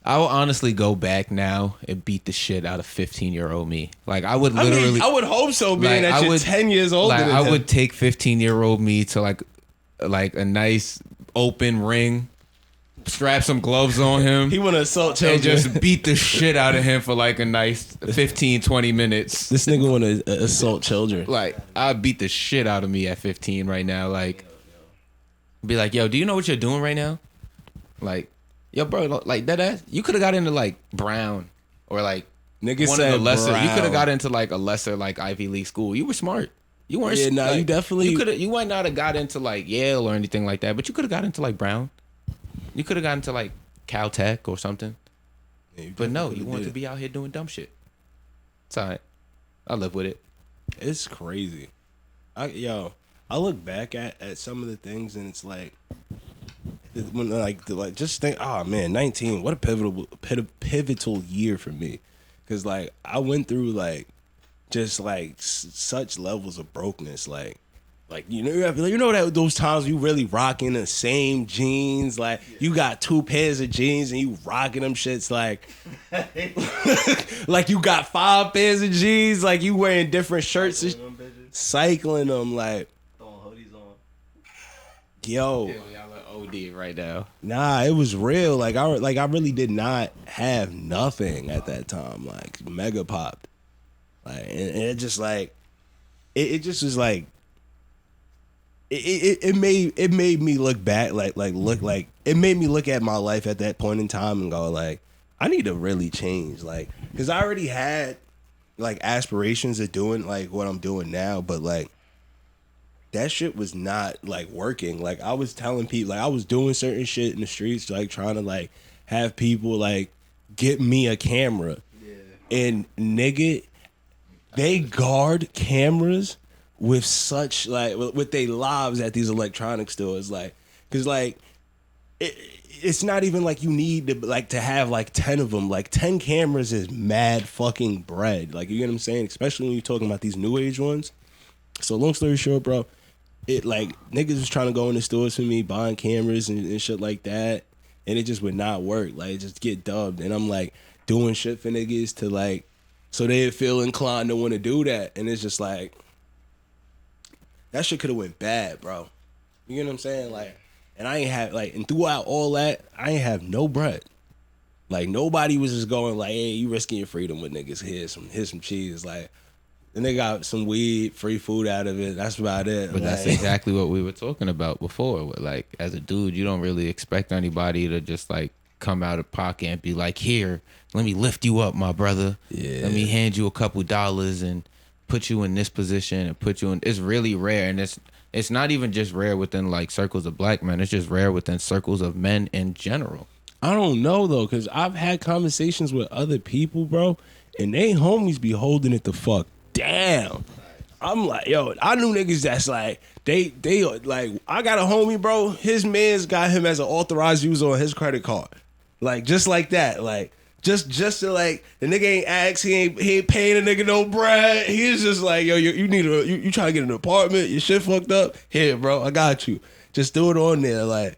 I would honestly go back now and beat the shit out of 15-year-old me. Like, I would literally. I would hope so, being that you're 10 years older than I him. would take 15-year-old me to like a nice open ring, strap some gloves on him. He want to assault children. And just beat the shit out of him for like a nice 15, 20 minutes. This nigga want to assault children. Like, I'd beat the shit out of me at 15 right now. Like, be like, yo, do you know what you're doing right now? Like, yo, bro, like that ass, you could have got into like Brown or like Nigga one said of the lesser. Brown. You could have got into like a lesser like Ivy League school. You were smart. You weren't. Yeah, nah, like, you definitely. You might not have got into like Yale or anything like that, but you could have got into like Brown. You could have got into like Caltech or something. Yeah, but no, you want to be out here doing dumb shit. It's all right. I live with it. It's crazy. I look back at some of the things and it's like, when like just think, oh man, 19, what a pivotal year for me, because like I went through like just like such levels of brokenness, like you know that those times you really rocking the same jeans, like you got 2 pairs of jeans and you rocking them shits like like you got 5 pairs of jeans, like you wearing different shirts, cycling them, like throwing hoodies on. Yo, y'all are OD right now. nah, it was real. Like I really did not have nothing at that time. Like mega popped, like and it just like it just was like it made me look back it made me look at my life at that point in time and go like, I need to really change, like, because I already had like aspirations of doing like what I'm doing now, but like that shit was not like working. Like I was telling people, like I was doing certain shit in the streets, like trying to like have people like get me a camera. Yeah. And nigga, they guard cameras with such like with their lives at these electronic stores, like, cause like it's not even like you need to have like 10 of them. Like 10 cameras is mad fucking bread. Like, you get what I'm saying? Especially when you're talking about these new age ones. So long story short, bro, it like niggas was trying to go in the stores for me, buying cameras and shit like that, and it just would not work. Like, just get dubbed, and I'm like doing shit for niggas to like, so they feel inclined to want to do that, and it's just like that shit could have went bad, bro. You get what I'm saying? Like, and I ain't have like, and throughout all that, I ain't have no bread. Like nobody was just going like, hey, you risking your freedom with niggas. Here's some cheese. Like, and they got some weed, free food out of it. That's about it. But like, that's exactly what we were talking about before. Like, as a dude, you don't really expect anybody to just like come out of pocket and be like, here, let me lift you up, my brother. Yeah. Let me hand you a couple dollars and put you in this position and put you in. It's really rare, and it's not even just rare within like circles of black men. It's just rare within circles of men in general. I don't know though, because I've had conversations with other people, bro, and they homies be holding it the fuck down. I'm like, yo, I knew niggas that's like, they like, I got a homie, bro, his man's got him as an authorized user on his credit card. Like, just like that. Like, just to like, the nigga ain't ask, he ain't paying the nigga no bread. He's just like, yo, you need you trying to get an apartment, your shit fucked up? Here, bro, I got you. Just throw it on there, like,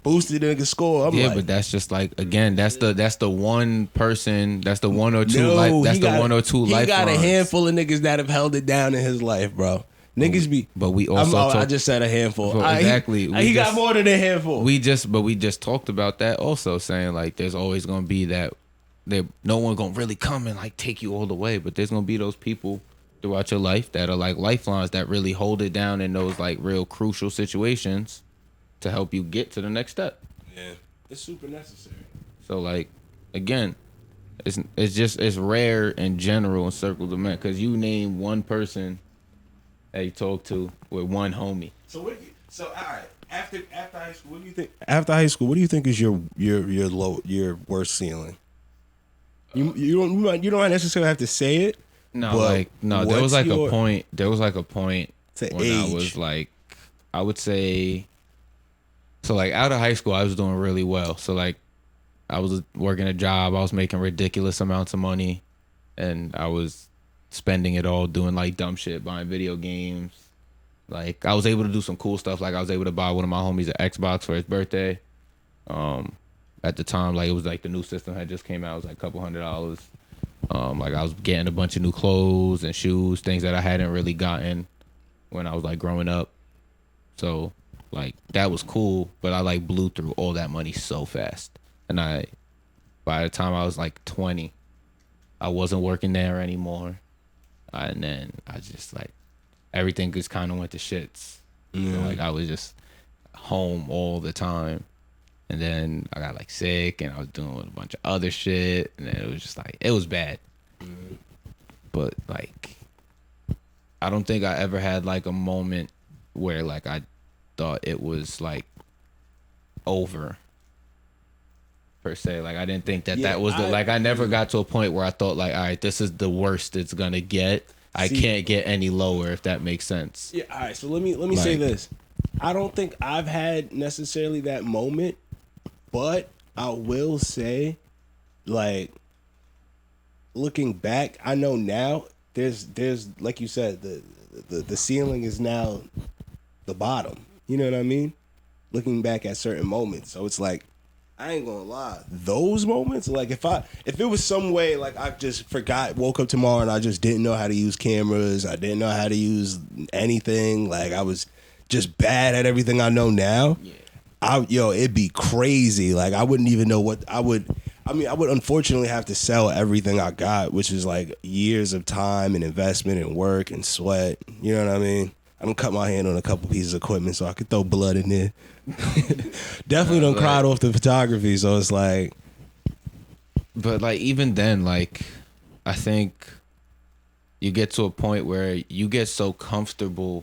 boosted the nigga score. I'm like, but that's just like, again, that's the one person, that's the one or two, one or two he lifelines. He got a handful of niggas that have held it down in his life, bro. Niggas be, but we also I just said a handful. Exactly. He got more than a handful. We just talked about that also, saying like there's always gonna be that no one gonna really come and like take you all the way, but there's gonna be those people throughout your life that are like lifelines that really hold it down in those like real crucial situations to help you get to the next step. Yeah, it's super necessary. So like, again, it's rare in general in circles of men because you name one person that you talk to with one homie. So so all right. After high school, what do you think? After high school, what do you think is your worst ceiling? You don't necessarily have to say it. No, but like no, there was what's like your- a point. There was like a point To when I age. was like, I would say, so like out of high school, I was doing really well. So like, I was working a job. I was making ridiculous amounts of money, and I was spending it all doing like dumb shit, buying video games. Like I was able to do some cool stuff. Like I was able to buy one of my homies an Xbox for his birthday. At the time, like it was like the new system had just came out. It was like a couple $100. Like I was getting a bunch of new clothes and shoes, things that I hadn't really gotten when I was like growing up. So like that was cool, but I like blew through all that money so fast. And by the time I was like 20, I wasn't working there anymore. And then I just like, everything just kind of went to shits. So, like I was just home all the time. And then I got like sick and I was doing a bunch of other shit. And then it was just like, it was bad. But like, I don't think I ever had like a moment where like I thought it was like over per se. Like I didn't think that Yeah, that was the, like I never got to a point where I thought like, all right, this is the worst it's gonna get. I See- can't get any lower, if that makes sense. Yeah, all right. So let me say Like- this. I don't think I've had necessarily that moment, but I will say, like, looking back, I know now there's like you said, the ceiling is now the bottom. You know what I mean? Looking back at certain moments, so it's like, I ain't gonna lie. Those moments, like if it was some way, like I just woke up tomorrow and I just didn't know how to use cameras, I didn't know how to use anything, like I was just bad at everything I know now. It'd be crazy. Like I wouldn't even know what I would unfortunately have to sell everything I got, which is like years of time and investment and work and sweat. You know what I mean? I don't cut my hand on a couple pieces of equipment so I could throw blood in there. Definitely don't cried off the photography, so it's like, But like even then, like I think you get to a point where you get so comfortable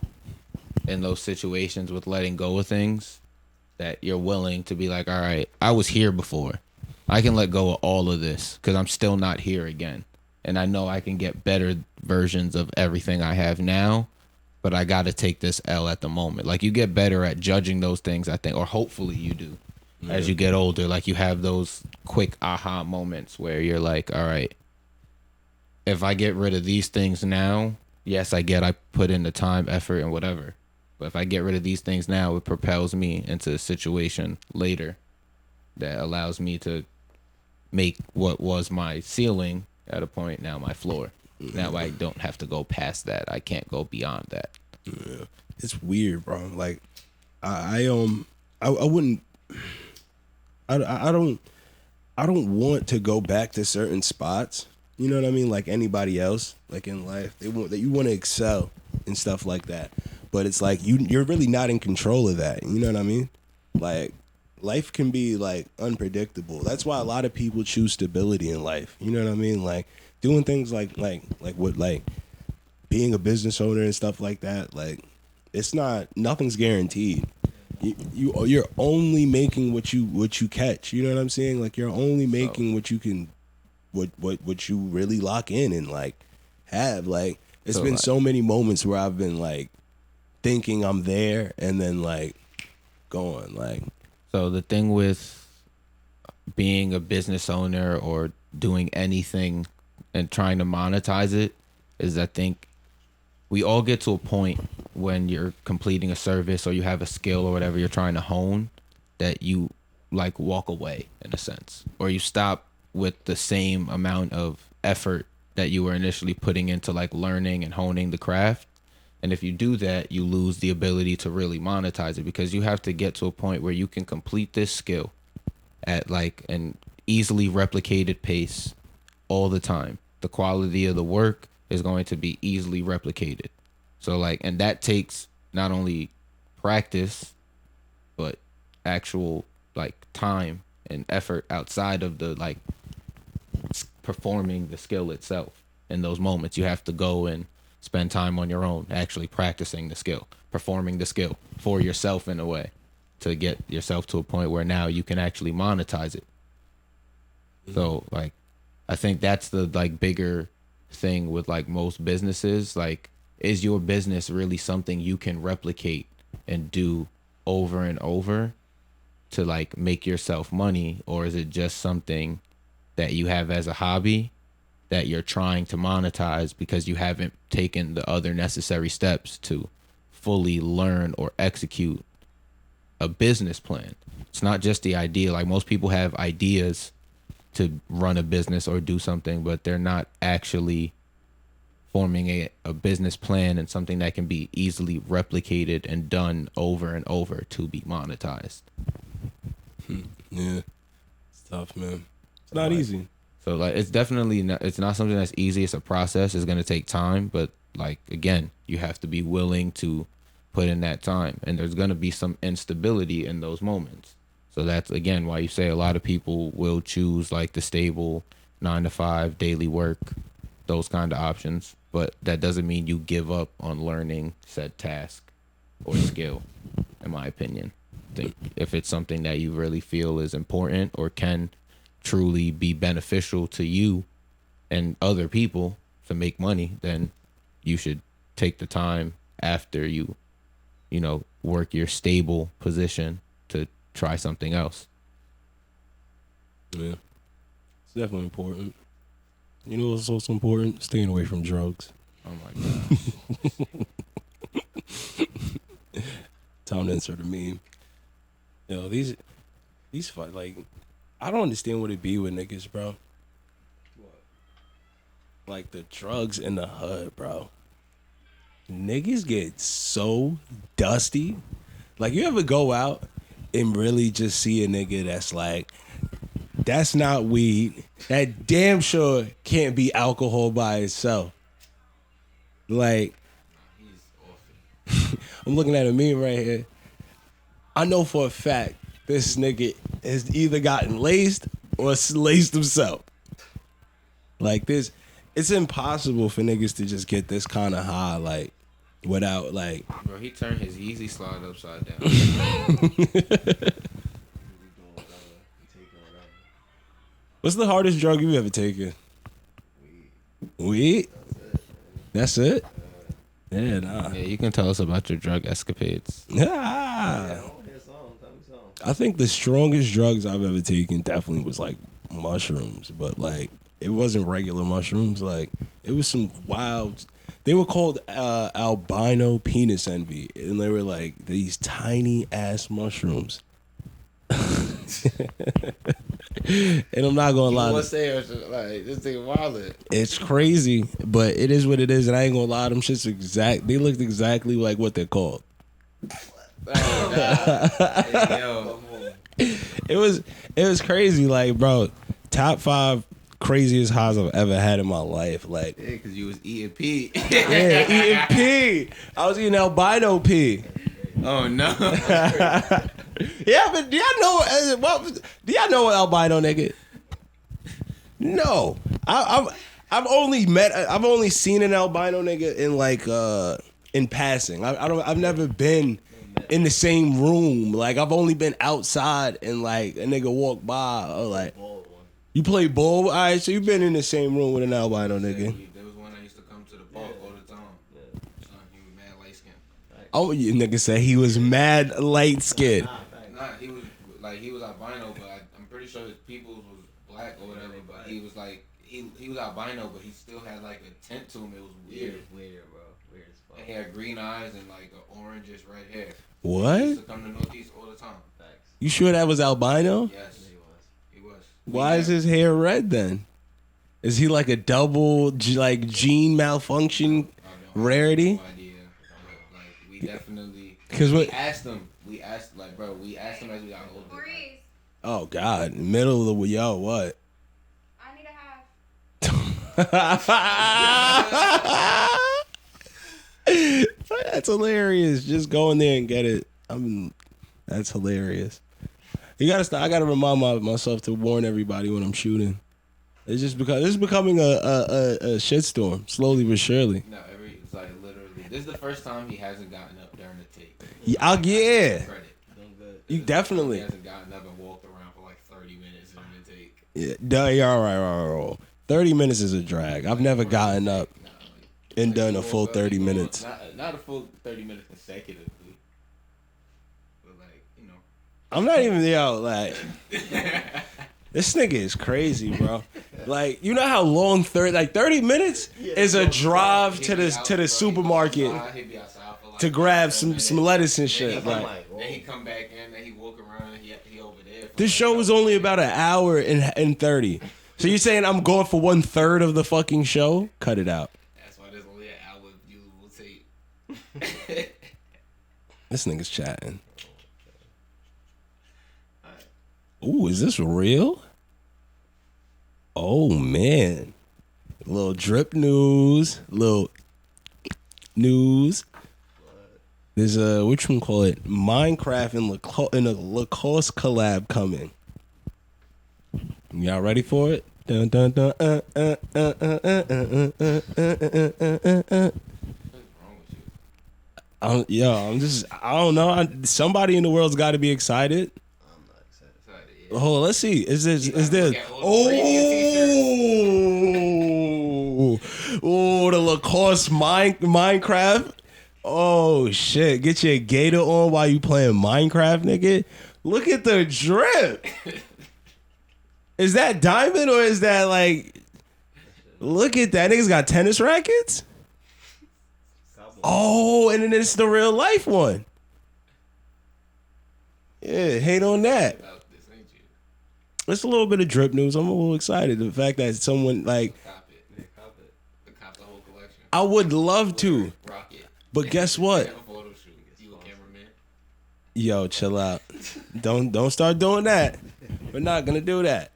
in those situations with letting go of things that you're willing to be like, all right, I was here before. I can let go of all of this because I'm still not here again. And I know I can get better versions of everything I have now, but I got to take this L at the moment. Like you get better at judging those things, I think, or hopefully you do. As you get older, like you have those quick aha moments where you're like, all right, if I get rid of these things now, yes, I put in the time, effort, and whatever. But if I get rid of these things now, it propels me into a situation later that allows me to make what was my ceiling at a point now my floor. Now I don't have to go past that. I can't go beyond that. it's weird, bro. Like I wouldn't. I don't want to go back to certain spots. You know what I mean? Like anybody else, like in life, you want to excel and stuff like that. But it's like you're really not in control of that. You know what I mean? Like life can be like unpredictable. That's why a lot of people choose stability in life. You know what I mean? Like doing things like being a business owner and stuff like that. Like nothing's guaranteed. You're only making what you catch. You know what I'm saying? Like you're only making what you can, what you really lock in and like have. Like it's been so many moments where I've been like thinking I'm there and then like going like. So the thing with being a business owner or doing anything and trying to monetize it is I think we all get to a point when you're completing a service or you have a skill or whatever you're trying to hone that you like walk away in a sense, or you stop with the same amount of effort that you were initially putting into like learning and honing the craft. And if you do that, you lose the ability to really monetize it because you have to get to a point where you can complete this skill at like an easily replicated pace all the time. The quality of the work is going to be easily replicated. So like, and that takes not only practice, but actual like time and effort outside of the like performing the skill itself. In those moments, you have to go and spend time on your own, actually practicing the skill, performing the skill for yourself in a way to get yourself to a point where now you can actually monetize it. So like, I think that's the like bigger thing with like most businesses. Like, is your business really something you can replicate and do over and over to like make yourself money, or is it just something that you have as a hobby that you're trying to monetize because you haven't taken the other necessary steps to fully learn or execute a business plan? It's not just the idea. Like, most people have ideas to run a business or do something, but they're not actually forming a business plan and something that can be easily replicated and done over and over to be monetized. Yeah, it's tough, man. It's not easy. So like, it's definitely not, it's not something that's easy. It's a process. It's going to take time, but like, again, you have to be willing to put in that time, and there's going to be some instability in those moments. So that's, again, why you say a lot of people will choose like the stable 9-to-5 daily work, those kind of options. But that doesn't mean you give up on learning said task or skill, in my opinion. I think if it's something that you really feel is important or can truly be beneficial to you and other people to make money, then you should take the time after you know, work your stable position to try something else. Yeah, it's definitely important. You know what's also important? Staying away from drugs. Oh my god. Time to insert a meme. Yo, these fight, like, I don't understand what it be with niggas, bro. What? Like the drugs in the hood, bro. Niggas get so dusty. Like, you ever go out and really just see a nigga that's like, that's not weed. That damn sure can't be alcohol by itself. Like, I'm looking at a meme right here. I know for a fact this nigga has either gotten laced or laced himself. Like, this, it's impossible for niggas to just get this kind of high, like, without, like... Bro, he turned his Yeezy slide upside down. What's the hardest drug you've ever taken? Weed? That's it? Yeah, nah. Yeah, you can tell us about your drug escapades. Yeah. I think the strongest drugs I've ever taken definitely was like mushrooms, but like it wasn't regular mushrooms. Like it was some wild. They were called albino penis envy, and they were like these tiny ass mushrooms. And I'm not gonna lie. Like, this thing wild. It's crazy, but it is what it is, and I ain't gonna lie. Them shits they looked exactly like what they're called. Hey, yo. It was crazy, like, bro. Top 5 craziest highs I've ever had in my life, like. Yeah, because you was eating pee. Yeah, eating pee. I was eating albino pee. Oh no. Yeah, but do y'all know what albino nigga? No, I've only seen an albino nigga in like in passing. I've never been in the same room. Like, I've only been outside and like a nigga walk by or like. You play ball? All right, so you've been in the same room with an albino nigga. There was one that used to come to the park all the time. Son, he was mad light skinned. Oh, you nigga said he was mad light skinned. Nah, he was albino, but I'm pretty sure his peoples was black or whatever. But he was like he was albino, but he still had like a tint to him. It was weird. Weird, bro. Weird as fuck. And he had green eyes and like an orangish red hair. What? He used to come to Northeast all the time. Facts. You sure that was albino? Yes, he was. Why is his hair red then? Is he like a double like gene malfunction rarity? No idea. But, like, we definitely. Because we asked him as we got older. Oh God, middle of the what? I need a half. That's hilarious. Just go in there and get it. That's hilarious. You gotta stop. I gotta remind myself to warn everybody when I'm shooting. It's just because it's becoming a shitstorm slowly but surely. No, it's like literally. This is the first time he hasn't gotten up during the take. Yeah, Credit. You definitely. He hasn't gotten up and walked around for like 30 minutes in the take. Yeah, all right. 30 minutes is a drag. I've never gotten up and done a full 30 minutes. Not a full 30 minutes consecutively. But like, you know. I'm not even like this nigga is crazy, bro. Like, you know how long 30 minutes is a drive to the supermarket to grab some lettuce and shit. Then he come back in, then he walk around, he over there. This show was only about an hour and 30. So you're saying I'm going for 1/3 of the fucking show? Cut it out. That's why there's only an hour of usable tape. This nigga's chatting. Ooh, is this real? Oh man. Little drip news. Little news. There's which one call it? Minecraft and a Lacoste collab coming. Y'all ready for it? Dun, dun, dun, What's wrong with you? I don't know. Somebody in the world's got to be excited. I'm not excited. Hold on, let's see. Is this? Oh, the Lacoste Minecraft. Oh shit! Get your gator on while you playing Minecraft, nigga. Look at the drip. Is that diamond or is that like? Look at that. Niggas got tennis rackets. Oh, and then it's the real life one. Yeah, hate on that. It's a little bit of drip news. I'm a little excited. The fact that someone like Cop the whole collection. I would love to, Rocket. but guess what? Photo shoot. You a cameraman? Yo, chill out. Don't start doing that. We're not gonna do that.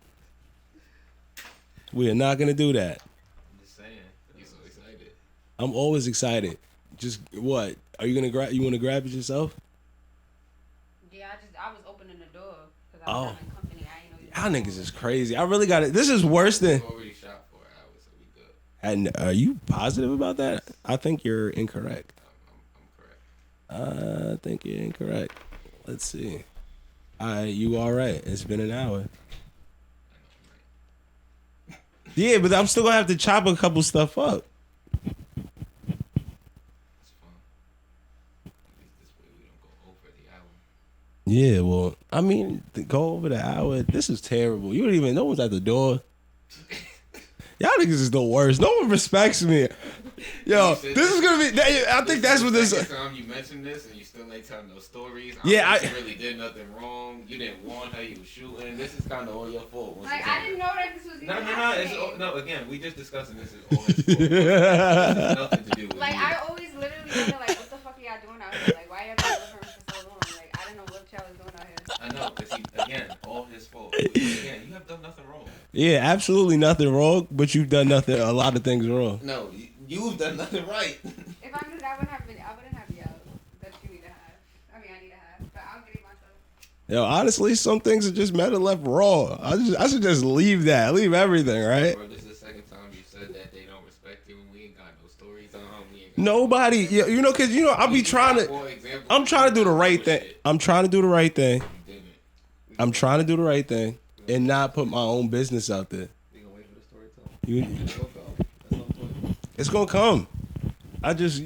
We are not gonna do that. I'm just saying. You're so excited. I'm always excited. Just what? Are you gonna grab? You want to grab it yourself? Yeah, I was opening the door because I was having company. I ain't know you. Y'all niggas is crazy. I really got it. This is worse than. We already shot for hours, so we good. And are you positive about that? I think you're incorrect. I'm correct. I think you're incorrect. Let's see. You all right? It's been an hour. Yeah, but I'm still gonna have to chop a couple stuff up. It's fun. At least this way we don't go over the hour. Yeah, well, I mean, to go over the hour. This is terrible. You don't even. No one's at the door. Y'all niggas is the worst. No one respects me. Yo, this is gonna be. I think that's what this. Second time you mentioned this and you still ain't telling those stories. Yeah, I really did nothing wrong. You didn't warn her you was shooting. This is kind of all your fault. Like, I didn't know that this was even happening. No. Again, we just discussing this is all his fault. This has nothing to do with Like, you. I always literally wonder, like, what the fuck are y'all doing out here? Like, why y'all been with her for so long? Like, I didn't know what y'all was doing out here. I know, because again, all his fault. Again, you have done nothing wrong. Yeah, absolutely nothing wrong, but you've done a lot of things wrong. No, you've done nothing right. If I knew that, I wouldn't have yelled that you need to have. I mean, I need to have, but I'll get it myself. Yo, honestly, some things are just better left raw. I should just leave that. Leave everything, right? Bro, this is the second time you said that they don't respect you and we ain't got no stories on them. We ain't got Nobody, because I'll be trying to. I'm trying to do the right thing. I'm trying to do the right thing. You didn't. I'm trying to do the right thing and not put my own business out there. We gonna wait for the story time. You, Go. That's no point. it's gonna come. I just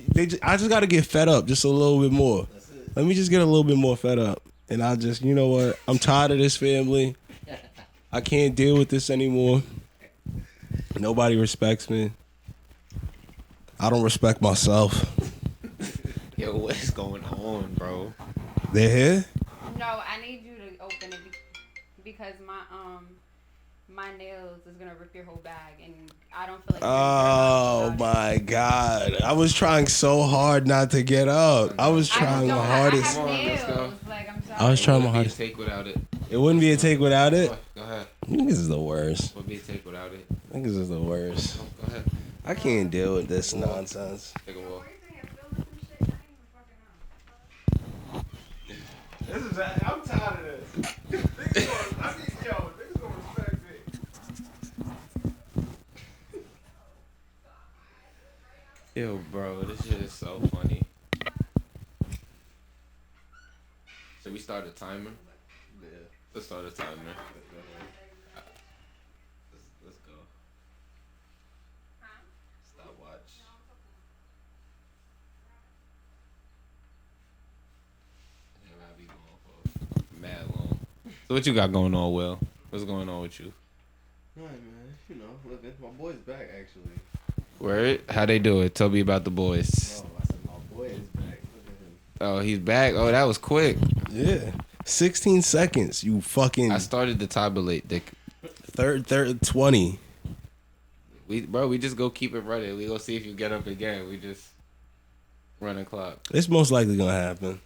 got to get fed up just a little bit more. That's it. Let me just get a little bit more fed up, and I just, you know what? I'm tired of this family. I can't deal with this anymore. Nobody respects me. I don't respect myself. Yo, what's going on, bro? They're here. No, I need you to open it because my nails is gonna rip your whole bag, and I don't feel like. Oh my God! I was trying so hard not to get up. I was trying my hardest. I Come on, have let's go. nails. Like, I'm sorry. I was trying my It wouldn't be a hardest. take without it. It wouldn't be a take without it. Go ahead. Niggas is the worst. It would be a take without it. Niggas is the worst. Go ahead. I can't deal with this nonsense. Take a walk. This is. I'm tired of this. Niggas gonna respect me. Yo, bro, this shit is so funny. Should we start a timer? Yeah. Let's start a timer. Let's go. Stop watch. Yeah, I'll be going for mad long. So what you got going on, Will? What's going on with you? Alright, man. You know, living. My boy's back, actually. Word? How they do it? Tell me about the boys. Oh, I said my boy is back. Look at him. Oh, he's back. Oh, that was quick. Yeah. 16 seconds. You fucking I started to tabulate, Dick. third 20. We just go keep it running. We go see if you get up again. We just run a clock. It's most likely gonna happen.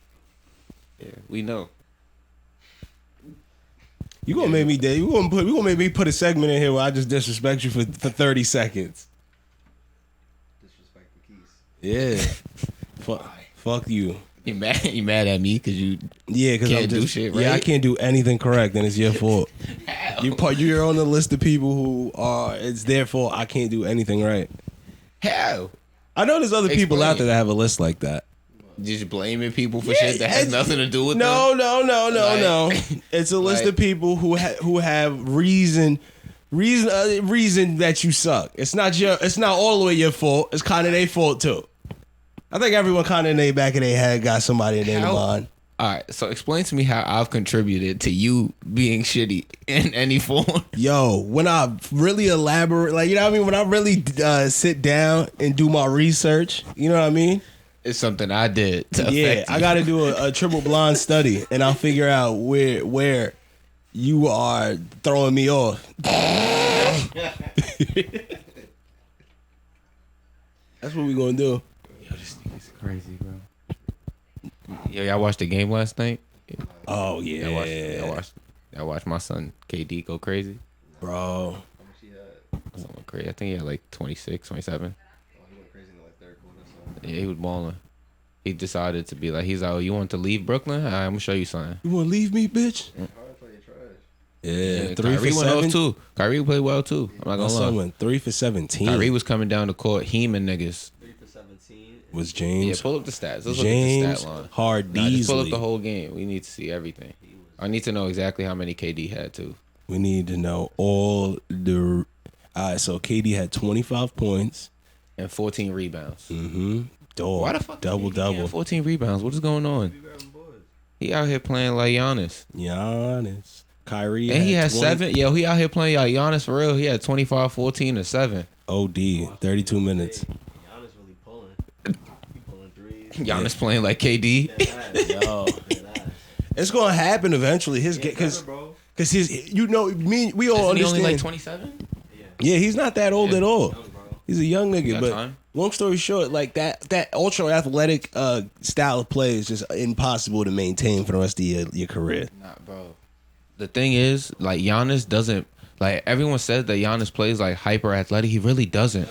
Yeah, we know. You gonna make me dead. You gonna make me put a segment in here where I just disrespect you for 30 seconds. Disrespect the keys. Yeah. Fuck you. You mad at me because you Yeah, because Can't I'm do just shit, Yeah, I right? can't do anything correct, and it's your fault. You're on the list of people who are. It's their fault. I can't do anything right. how? I know there's other people Explain. out there that have a list like that. Just blaming people for shit that has it's- nothing to do with No, them. no. It's a list like- of people who have reason that you suck. It's not all the way your fault. It's kind of their fault too. I think everyone kind of in their back of their head got somebody in their How- mind. All right, so explain to me how I've contributed to you being shitty in any form. Yo, when I really elaborate, like, you know what I mean? When I really sit down and do my research, you know what I mean? It's something I did to Yeah, affect you. I got to do a triple blind study, and I'll figure out where you are throwing me off. That's what we gonna do. Yo, this nigga's crazy, bro. Yo, y'all watched the game last night? Oh yeah, I watched my son KD go crazy. bro. How much he had? Something crazy. I think he had like 26, 27. Oh, he went crazy in the third quarter. So. Yeah, he was balling. He decided to be like, he's like, oh, you want to leave Brooklyn? All right, I'm gonna show you something. You wanna leave me, bitch? Hard play trash. Yeah, 3 Kyrie for went 7. off too. Kyrie played well too. I'm not My gonna son lie. went 3 for 17. Kyrie was coming down the court, heeming niggas. 3 for 17. Was Yeah, James pull up the stats. Let's look at the James stat line. Hard Nah, just pull up Deasley. the whole game. We need to see everything. I need to know exactly how many KD had too. We need to know all the. All right, so KD had 25 points. And 14 rebounds. Mm-hmm. Dog. Why the fuck double KD had double. 14 rebounds. What is going on? We grabbing boys. He out here playing like Giannis. Giannis. Kyrie. And he had 20 7. Yo, he out here playing like Giannis for real. He had 25, 14, and 7. OD. 32 minutes. Giannis really pulling. He pulling threes. Giannis playing like KD. Dead ass. Yo. Dead ass. It's gonna happen eventually. His Yeah, because bro. his we all Isn't he understand. only like 27? Yeah, he's not that old at all. Young, bro. He's a young nigga, Got but time? long story short, like that ultra athletic style of play is just impossible to maintain for the rest of your career. Nah, bro. The thing is, like, Giannis doesn't, like, everyone says that Giannis plays like hyper athletic. He really doesn't.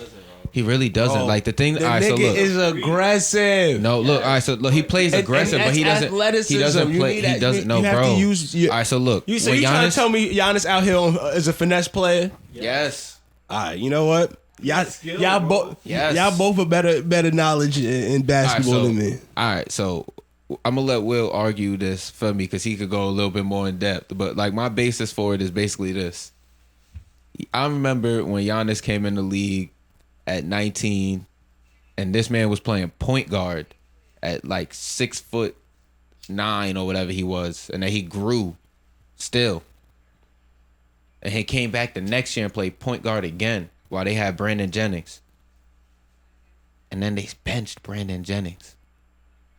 He really doesn't. Bro, Like, the thing, The all right, so nigga look. is aggressive. No, look, all right, so look, he plays aggressive, and but he that's doesn't. athleticism. He doesn't You play. need He that- doesn't. No, you have to bro. use your- all right, so look. You so when you trying to Giannis- tell me Giannis out here as a finesse player? Yes. All right, you know what? Y'all both Yes. y'all both have better knowledge in basketball All right, than me. All right, so I'm gonna let Will argue this for me because he could go a little bit more in depth. But like my basis for it is basically this. I remember when Giannis came in the league at 19, and this man was playing point guard at like 6'9" or whatever he was, and then he grew still. And he came back the next year and played point guard again while they had Brandon Jennings. And then they benched Brandon Jennings.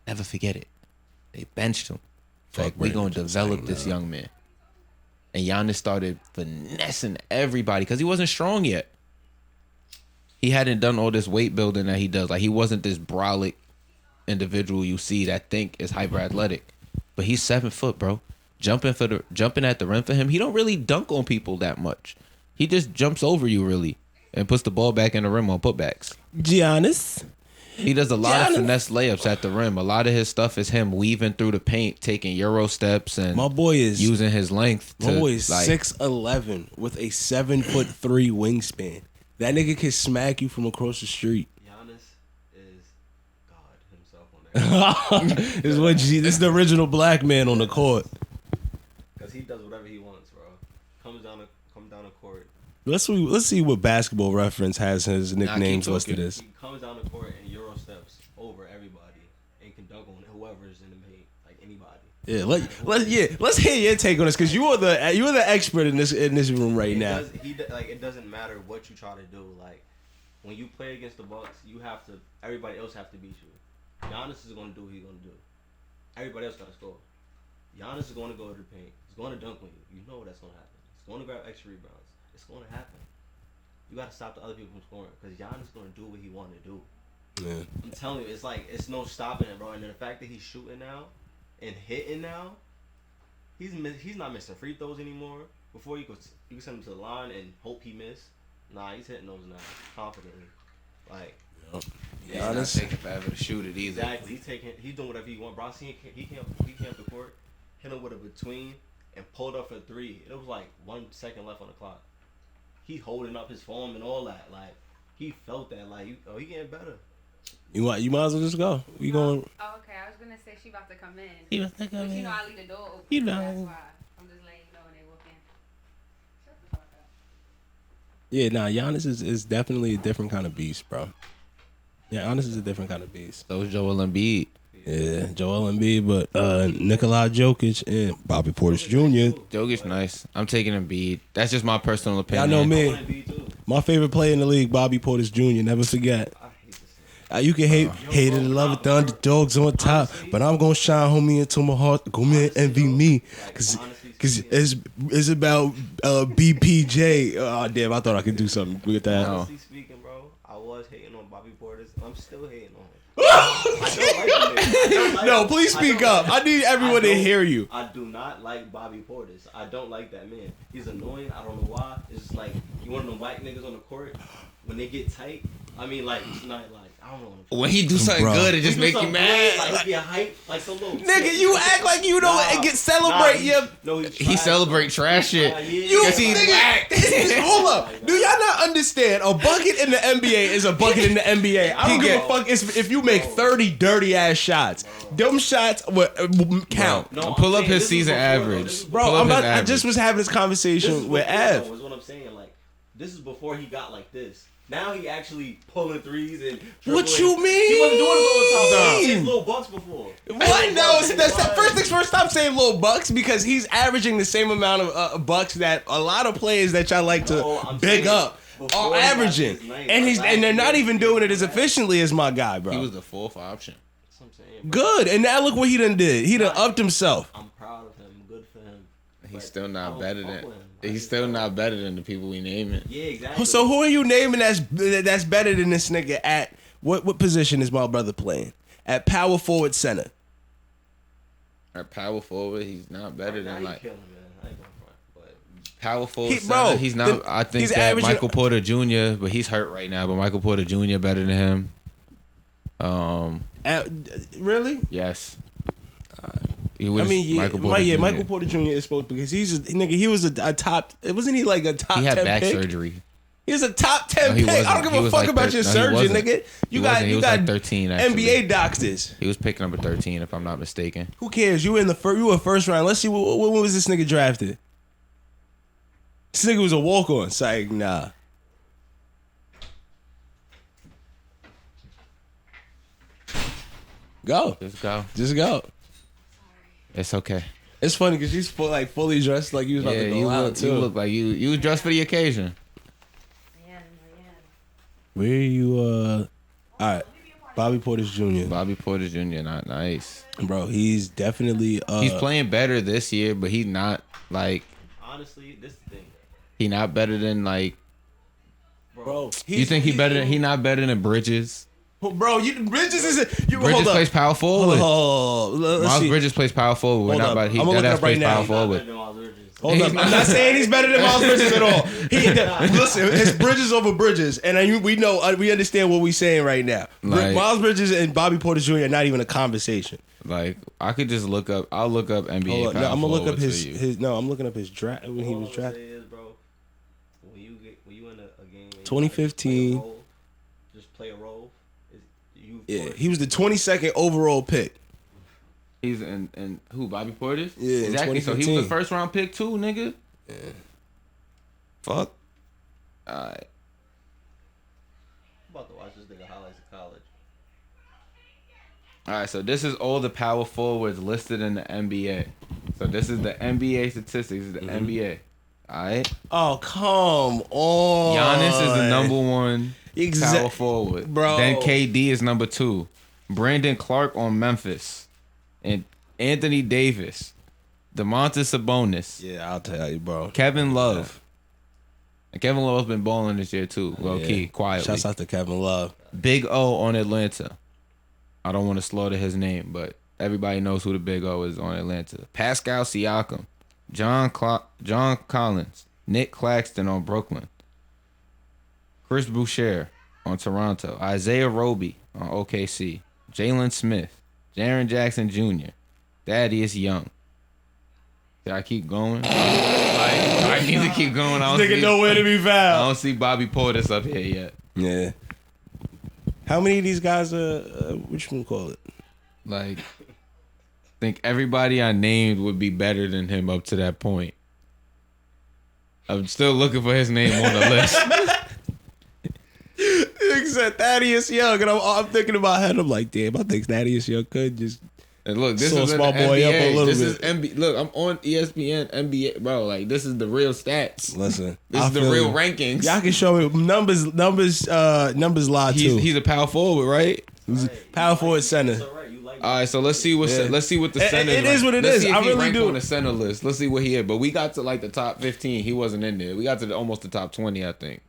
Never forget it. They benched him. Fuck Like, we Brandon gonna Jennings, develop I this know. young man. And Giannis started finessing everybody because he wasn't strong yet. He hadn't done all this weight building that he does. Like, he wasn't this brolic individual you see that think is hyper athletic. But he's 7 foot, bro. Jumping at the rim for him. He don't really dunk on people that much. He just jumps over you, really. and puts the ball back in the rim on putbacks. Giannis. He does a lot of Giannis. finesse layups at the rim. A lot of his stuff is him weaving through the paint, taking Euro steps, and My boy is using his length to my boy is like 6'11" with a 7'3" wingspan. That nigga can smack you from across the street. Giannis is God himself on that. This is what this is the original black man on the court. Because he does whatever he wants, bro. Come down the court. Let's see what Basketball Reference has his nicknames keep listed talking. as. He comes down the court and Euro steps over everybody and can dunk on whoever's in the paint, like anybody. Yeah, let's hear your take on this because you are the expert in this room right now. It doesn't matter what you try to do. Like when you play against the Bucks, everybody else have to beat you. Giannis is gonna do what he's gonna do. Everybody else gotta score. Giannis is gonna go to the paint. He's gonna dunk on you. You know that's gonna happen. He's gonna grab extra rebounds. It's gonna happen. You gotta stop the other people from scoring because Giannis is gonna do what he want to do. Yeah. I'm telling you, it's no stopping it, bro. And the fact that he's shooting now and hitting now, he's not missing free throws anymore. Before you could send him to the line and hope he missed. Nah, he's hitting those now confidently. Like he's not taking forever to shoot it either. exactly, he's doing whatever he wants. Bro, he came up the court, hit him with a between, and pulled up for 3. It was like 1 second left on the clock. He holding up his form and all that. Like he felt that. Like he getting better. You might as well just go. We going. Oh, okay. I was gonna say she about to come in. He about to come But you in. know I leave the door open. You so know. That's why I'm just letting you know when they walk in. Shut the fuck up. Yeah, nah, Giannis is definitely a different kind of beast, bro. Yeah, Giannis is a different kind of beast. So is Joel Embiid. Yeah, Joel Embiid, but Nikola Jokic and Bobby Portis Jr. Jokic nice. I'm taking Embiid. That's just my personal opinion. Y'all know I me. want Embiid too. My favorite player in the league, Bobby Portis Jr. Never forget. I hate this thing. You can hate it and love it, the underdogs on top, but I'm gonna shine homie into my heart. Go man, envy me, cause it's about BPJ. Oh damn, I thought I could do something with that. No. Honestly speaking, bro, I was hating on Bobby Portis. I'm still hating on him. I don't like No, please speak up. I need everyone to hear you. I do not like Bobby Portis. I don't like that man. He's annoying. I don't know why. It's just like you one of them white niggas on the court when they get tight. I mean, like it's not like I don't know. When he do something Bro. good, it just He do make you something mad. good, like he get hype, like so low. Nigga, you act like you don't get celebrate your. No, He celebrate trash shit. You Cause he's nigga, whack. hold up. Do y'all not understand? A bucket in the NBA is a bucket in the NBA. I don't give a fuck if you make 30 dirty ass shots. Them shots will count. No, Pull I'm up saying his this is season before, though. average. This is Bro, Pull up his I average. just was having this This conversation is with before, Av. though, is what I'm saying. Like, this is before he got like this. Now he actually pulling threes and What dribbling. you mean? He wasn't doing it all the time. He Mean? was little bucks before. What? No, that's the first things first. Stop saying little bucks because he's averaging the same amount of bucks that a lot of players that y'all like to No, I'm big saying are before he got averaging, his name, and like, they're not last even year, doing it as efficiently as my guy, bro. He was the fourth option. That's what I'm saying. Good, and now look what he done did. He done upped himself. I'm proud of him. Good for him. He's But still I not don't better fuck than. with him. He's still not better than the people we naming. Yeah, exactly. So who are you naming that's better than this nigga at what position is my brother playing? At power forward center. At power forward, he's not better Now than you like killing, man. I ain't gonna front, but power forward. Bro, Center, he's not. I think he's that averaging- Michael Porter Jr. But he's hurt right now. But Michael Porter Jr. better than him. Really? Yes. I mean, Michael Porter Jr. is supposed because he's nigga. He was a top. Wasn't he like a top? He had 10 back pick? surgery. He was a top 10 No, he pick. I don't wasn't. give He a was fuck like about your no, he surgeon, wasn't. nigga. He You wasn't. He was got like 13. Actually. NBA doctors. He was pick number 13, if I'm not mistaken. Who cares? You were in the first. You were first round. Let's see. When was this nigga drafted? This nigga was a walk on. Like nah. Go. Just go. Go. It's okay. It's funny because she's fully dressed like you was about Yeah, to go you out look, too. you look like you was dressed for the occasion. Where you? All right, Bobby Portis Jr. Bobby Porter Jr. not nice. Bro, he's definitely. He's playing better this year, but he's not like honestly, this is the thing, he not better than like. bro. You think he better than he not better than Bridges? Bro, Bridges isn't. Bridges plays power forward. Let's Miles see. Bridges plays power forward. We're Hold not up. about he I'ma look it that up right plays now. power He's not forward. better than Miles Bridges. Hold up. I'm not saying he's better than Miles Bridges at all. Listen, it's Bridges over Bridges, and we know we understand what we're saying right now. Like- Miles Bridges and Bobby Portis Jr. are not even a conversation. Like I could just look up. I'll look up NBA. Hold up. No, power I'm gonna look up forwards for you. his. No, I'm looking up his draft when he was All I'm gonna drafted. say is, bro, when you in a game, and you 2015. gotta just play a role. You Yeah, he was the 22nd overall pick. He's in who? Bobby Portis. Yeah, in exactly. So he was 2015. the first round pick too, nigga. Fuck. Alright. I'm about to watch this nigga highlights of college. All right, so this is all the power forwards listed in the NBA. So this is the NBA statistics. This is the NBA. All right. Oh, come on. Giannis is the number one Exact- power forward. Bro. Then KD is number 2. Brandon Clark on Memphis. And Anthony Davis. DeMontis Sabonis. Yeah, I'll tell you, bro. Kevin Love. And Kevin Love's been balling this year too. Low key, quietly. Shouts out to Kevin Love. Big O on Atlanta. I don't want to slaughter his name, but everybody knows who the Big O is on Atlanta. Pascal Siakam, John Collins, Nick Claxton on Brooklyn, Chris Boucher on Toronto, Isaiah Roby on OKC, Jalen Smith, Jaren Jackson Jr., Thaddeus Young. Should I keep going? I need to keep going. I don't Nigga see- nowhere to be I found. don't see Bobby Portis up here yet. Yeah. How many of these guys are, what you gonna call it? Like, think everybody I named would be better than him up to that point. I'm still looking for his name on the list. Nigga said Thaddeus Young, and I'm thinking about him. I'm like, damn, I think Thaddeus Young could just. And look, this So is small small boy NBA. up a little this bit. is NBA. Look, I'm on ESPN NBA, bro. Like, this is the real stats. Listen, This I is the feel real you. rankings. Y'all can show me numbers lie too. He's a power forward, right? Power forward It's center. alright. You like All right, so let's see what Yeah. let's see what the It- center. it is what it let's is. See if I he really ranked do. on the center list. Let's see what he had. But we got to like the top 15. He wasn't in there. We got to almost the top 20, I think.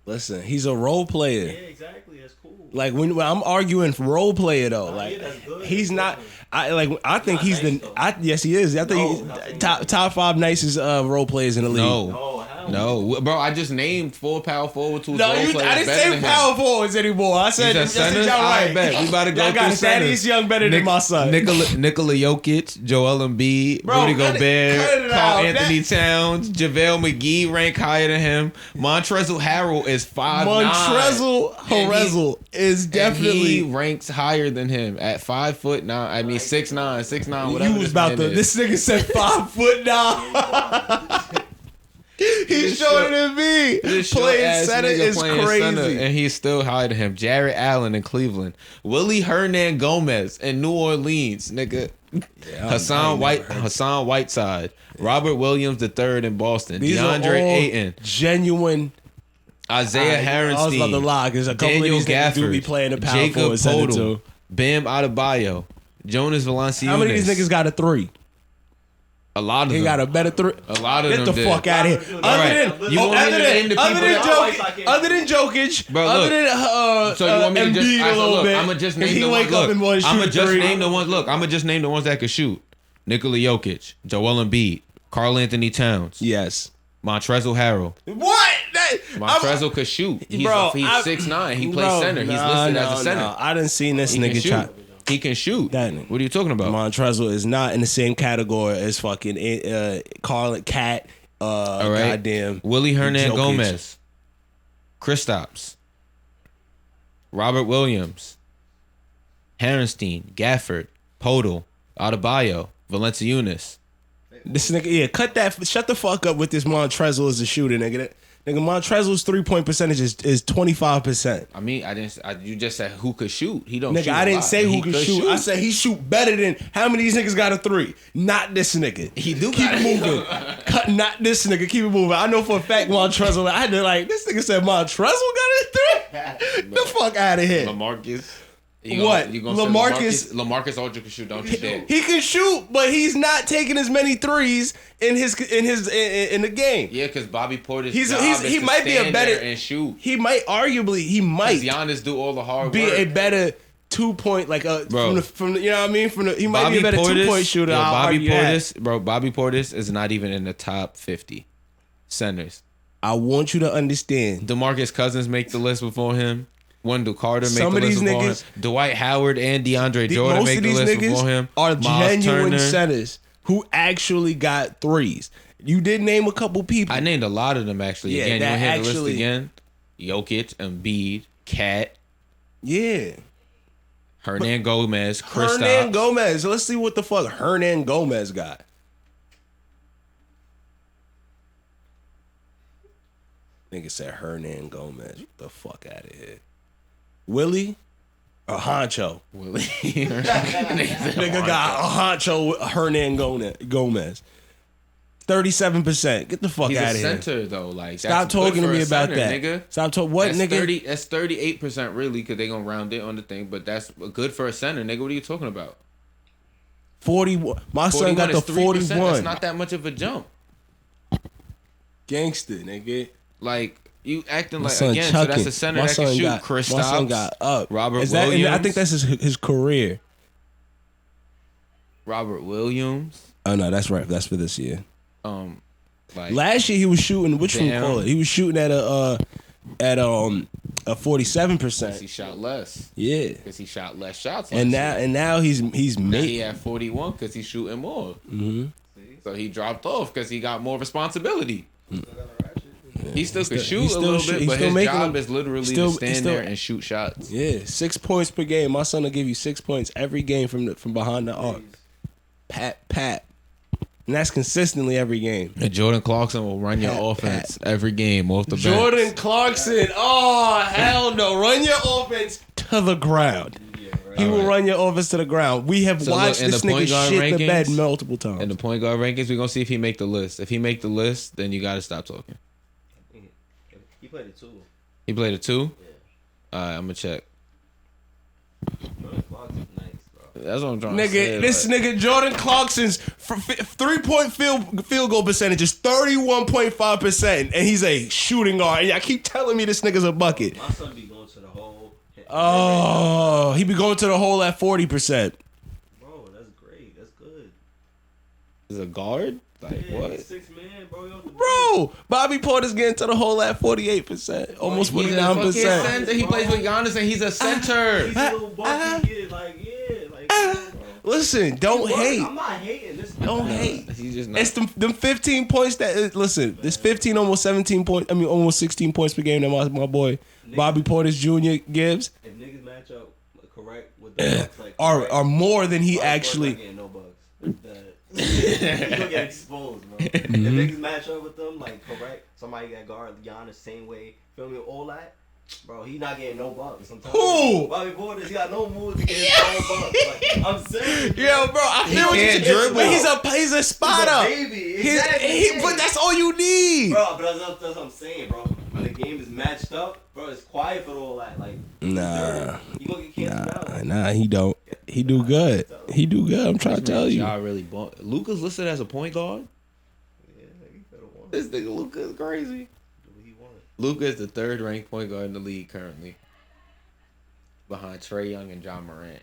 Listen, he's a role player. Yeah, exactly. That's cool. Like when I'm arguing for role player though, Nah, like yeah, that's good. he's not. I think Not he's nice, the. though. Yes, he is. I think No, he's not saying top 5 nicest role players in the league. No, Oh, hell no, bro. I just named 4 power forwards who's No, role I players didn't better say than him. power forwards anymore. I said, You I said said centers? y'all I right. bet. We about to go Y'all got through Thaddeus centers. Young better than my son. Nikola Jokic, Joel Embiid, Bro, Rudy cut Gobert, it Carl out. Anthony Towns, JaVale McGee rank higher than him. Montrezl Harrell is 5'9". Montrezl Harrell is And he definitely. ranks higher than him at 5'9". I mean 6'9", whatever. You was about to. This nigga said 5'9". He's shorter than me. Playing center is crazy. And he's still higher than him. Jared Allen in Cleveland, Willie Hernan Gomez in New Orleans, nigga. Hassan Whiteside, Robert Williams III in Boston, These are DeAndre all Ayton, genuine. Isaiah I was about to Harrenstein, lie because a couple Daniel of these niggas do be Gafford, playing the power Jacob forward center Poeltl, too. Bam Adebayo, Jonas Valanciunas. How many of these niggas got a 3? A lot of He them. got a better 3. A lot of Get them the did. fuck out of here. Alright, you want me to name the people that- Other than Jokic, Bro, other look. than So you want me to just? Embiid a alright, so little look, bit. I'ma just 'cause name he the ones. wake up and want to I'ma shoot just three. name the ones. Look, I'ma just name the ones that could shoot. Nikola Jokic, Joel Embiid, Carl Anthony Towns, Yes. Montrezl Harrell. What? Montrezl could shoot. He's Bro, 6'9". He plays center. He's listed as a center. No. I didn't see this He can nigga shoot. try. He can shoot. That nigga. What are you talking about? Montrezl is not in the same category as fucking Carl Cat. All right. Goddamn. Willie Hernan Jokic. Gomez, Kristaps, Robert Williams, Harrenstein, Gafford, Podol, Adebayo, Valanciunas. This nigga, yeah, cut that. Shut the fuck up with this Montrezl as a shooter, nigga. Nigga, Montrezl's 3-point percentage is 25%. I mean, you just said who could shoot. He don't. Nigga, shoot I a didn't lot, say but who he could could shoot. I said he shoot better than how many of these niggas got a 3. Not this nigga. He do Keep got it moving. Cut. Not this nigga. Keep it moving. I know for a fact Montrezl. I had to like this nigga said Montrezl got a 3. The fuck out of here. LaMarcus. What? You gonna LaMarcus- say LaMarcus Aldridge can shoot? Don't you dare. He can shoot, but he's not taking as many threes in the game. Yeah, because Bobby Porter's He he might be a better and shoot. He might arguably Because Giannis do all the hard be work. a better 2-point, like Bro. from the, you know what I mean? He might be a better 2-point shooter. I'll Bobby argue that. Portis is not even in the top 50 centers. I want you to understand. DeMarcus Cousins make the list before him. Wendell Carter make Some the of list these before niggas- him. Dwight Howard and DeAndre Jordan Most make of the these list before him. niggas are Miles genuine Turner. centers who actually got threes. You did name a couple people. I named a lot of them actually. Yeah, Again, you that want to hear the actually- list again? Jokic, Embiid, Cat, Yeah. Hernan Gomez, Kristaps. Hernan Gomez. Let's see what the fuck Hernan Gomez got. Nigga said Hernan Gomez. Get the fuck out of here. Willie or Honcho? Willie. Nigga got a Honcho with Hernan Gomez. 37%. Get the fuck He's out a of here. center though. Like Stop that's good talking to for me a about center, that. nigga. Stop talking. What, That's nigga? 30. That's 38% really, because they gonna round it on the thing. But that's good for a center, nigga. What are you talking about? 41. My son got the is 3%. 41. That's not that much of a jump. Gangster, nigga. Like you acting My like son again. So that's chucking. a center My that can son shoot. got- Kristaps, My son got up. Robert Is that? Williams. I think that's his career. Robert Williams. Oh no, that's right. That's for this year. Like Last year he was shooting. Which one Damn. call it? He was shooting at a 47%. because he shot less. Yeah. Because he shot less shots. And last year. now he's Now he made. at 41 because he's shooting more. Mm-hmm. So he dropped off because he got more responsibility. He still can shoot he's a still little shoot- bit, he's but still his making job them- is literally still- to stand he's still- there and shoot shots. Yeah, 6 points per game. My son will give you 6 points every game from behind the arc. Pat. And that's consistently every game. And Jordan Clarkson will run your Pat, offense every game off the bench. Jordan Clarkson. Oh, hell no. Run your offense to the ground. He will run your offense to the ground. We have So look, watched in this the nigga point guard shit the bed rankings- multiple times. In the point guard rankings, we're gonna see if he make the list. If he make the list, then you gotta stop talking. He played it too. He played a 2? Alright, I'm gonna check. Jordan Clarkson's nice, bro. That's what I'm trying to say. Nigga, this nigga Jordan Clarkson's 3-point field goal percentage is 31.5%, and he's a shooting guard. And I keep telling me this nigga's a bucket. My son be going to the hole. Oh, he be going to the hole at 40%. Bro, that's great. That's good. Is a guard? Like Yeah, what? he's 6 man, bro. He on the Bro, Bobby Porter's getting to the hole at 48%, almost He's a 49%. fucking center. He plays with Giannis and he's a center. He's a little bucky kid, like, yeah, like, come on, bro. Listen, don't Word, hate. I'm not hating this. Don't hate. He's just not. It's them 15 points that listen. This 15, almost 17 points. I mean, almost 16 points per game that my boy Bobby Portis Jr. gives If niggas match up correct with the Bucks, like, are more than he Bobby Portis actually. not getting no bugs. He's gonna get exposed, bro. If niggas match up with them, like correct, somebody got guard Giannis same way. Feel me? All that. Bro, he not getting no bucks. I'm telling Who? you. Bobby Portis, he got no moves to get his own bucks. Like, I'm serious. Yeah, bro, I feel what can't you're dribble. But he's a spotter. baby. He's- Exactly. but that's all you need. Bro, but that's what I'm saying, bro. When the game is matched up, bro, it's quiet for all that. Like, Nah, you gonna get canceled out. nah, he don't. He do good. He do good. I'm trying to tell you. Y'all really Luka's listed as a point guard. Yeah, he better won. This nigga Luka is crazy. He won. Luka is the 3rd ranked point guard in the league currently, behind Trae Young and John Morant.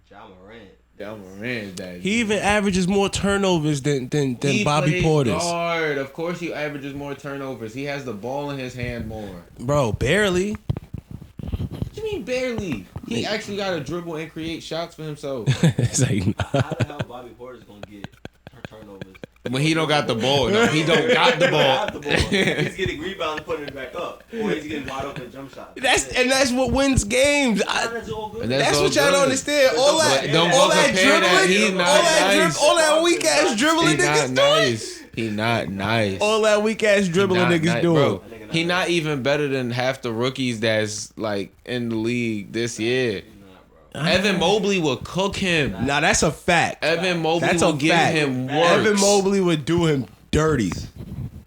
John Morant. John Morant is that. He even averages more turnovers than He Bobby plays Portis. guard. Of course, he averages more turnovers. He has the ball in his hand more. Bro, barely. What you mean barely? He actually got to dribble and create shots for himself. It's like, How the hell Bobby Portis gonna get turnovers? When he don't got the ball, no, he don't got the ball. Got the ball. He's getting rebound and putting it back up, or he's getting wide open jump shots. that's what wins games. That's all good. And That's all what y'all don't good. understand. All that, But don't all go that compare that. dribbling, He's all not that nice. all that weak ass dribbling He not niggas doing. nice. He not nice. All that weak ass dribbling Not niggas nice, doing. bro. He not even better than half the rookies that's like in the league this year. Evan Mobley will cook him. Nah, that's a fact. Evan Mobley That's will a give fact. him work. Evan Mobley would do him dirty.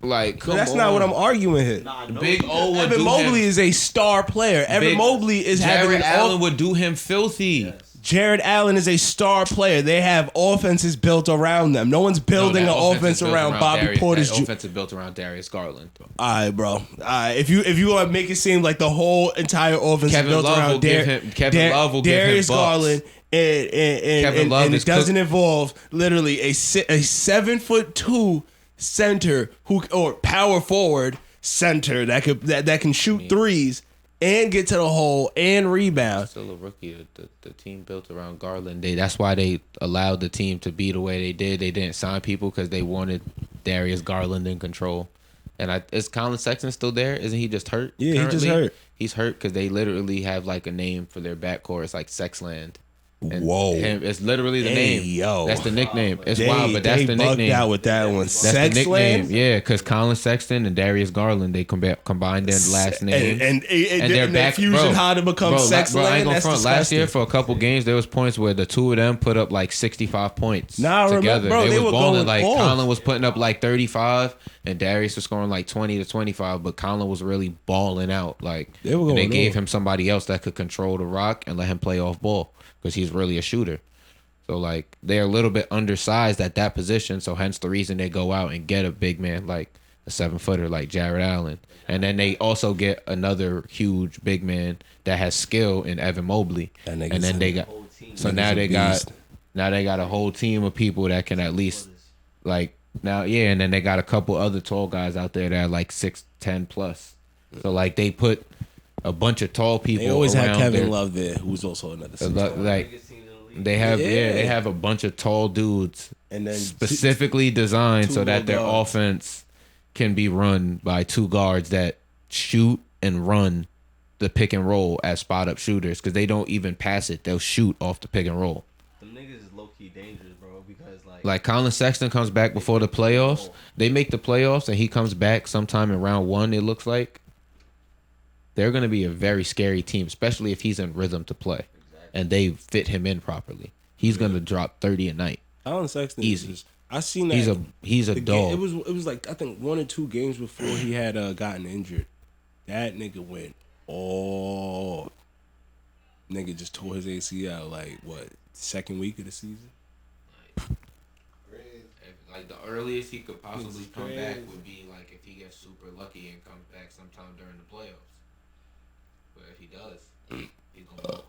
Like, come But that's on. not what I'm arguing here. Nah, no, Big O would Evan do Mobley him. is a star player. Evan Big- Mobley is having Jared an Allen would do him filthy. Jared Allen is a star player. They have offenses built around them. No one's building that an offense is built around Bobby Portis That Jr. offense is built around Darius Garland. All right, bro. All right, if you want to make it seem like the whole entire offense Kevin is built Love around will give him- Kevin Love will give him Darius bucks. Garland, Kevin Love and is it doesn't involve literally a 7'2" center or power forward center that can shoot threes and get to the hole and rebound. Still a rookie. The team built around Garland. That's why they allowed the team to be the way they did. They didn't sign people because they wanted Darius Garland in control. And is Colin Sexton still there? Isn't he just hurt? Yeah, he just currently? hurt. He's hurt because they literally have like a name for their backcourt. It's like Sexland. And Whoa. it's literally the Hey, name. yo. That's the nickname. It's They, wild, but that's they the bugged nickname. out with that one. That's the nickname. Sexland? Yeah, because Colin Sexton and Darius Garland, they combined their last names. And their their fusion how to become bro, Sexland. bro, I ain't gonna That's front. Last disgusting. year, for a couple games, there was points where the two of them put up like 65 points Nah, I remember- together. bro, they was were balling. going Like off. Colin was putting up like 35, and Darius was scoring like 20 to 25. But Colin was really balling out. Like They were and they going gave off. him somebody else that could control the rock and let him play off ball because he's really a shooter. So like they're a little bit undersized at that position, so hence the reason they go out and get a big man like a 7-footer like Jared Allen, and then they also get another huge big man that has skill in Evan Mobley, That and nigga's then they a- got Whole team. so Nigga's now a they got beast. a whole team of people that can at least like now and then they got a couple other tall guys out there that are like 6'10" plus, so like they put a bunch of tall people. They always had around Kevin their- Love there, who's also another six. like Biggest teams in the league. they have Yeah. they have a bunch of tall dudes And then specifically designed so two that their low guards. offense can be run by two guards that shoot and run the pick and roll as spot up shooters because they don't even pass it. They'll shoot off the pick and roll. Them niggas is low key dangerous, bro. Because Like Colin Sexton comes back before the playoffs. They make the playoffs and he comes back sometime in round 1, it looks like. They're going to be a very scary team, especially if he's in rhythm to play and they fit him in properly. He's going to drop 30 a night. Colin Sexton Easy. is- I seen that. He's a the dog. It was like I think 1 or 2 games before he had gotten injured. That nigga went off. Nigga just tore his ACL like what, second week of the season? Like the earliest he could possibly It's come back crazy. would be like if he gets super lucky and comes back sometime during the playoffs. But if he does, he's gonna off.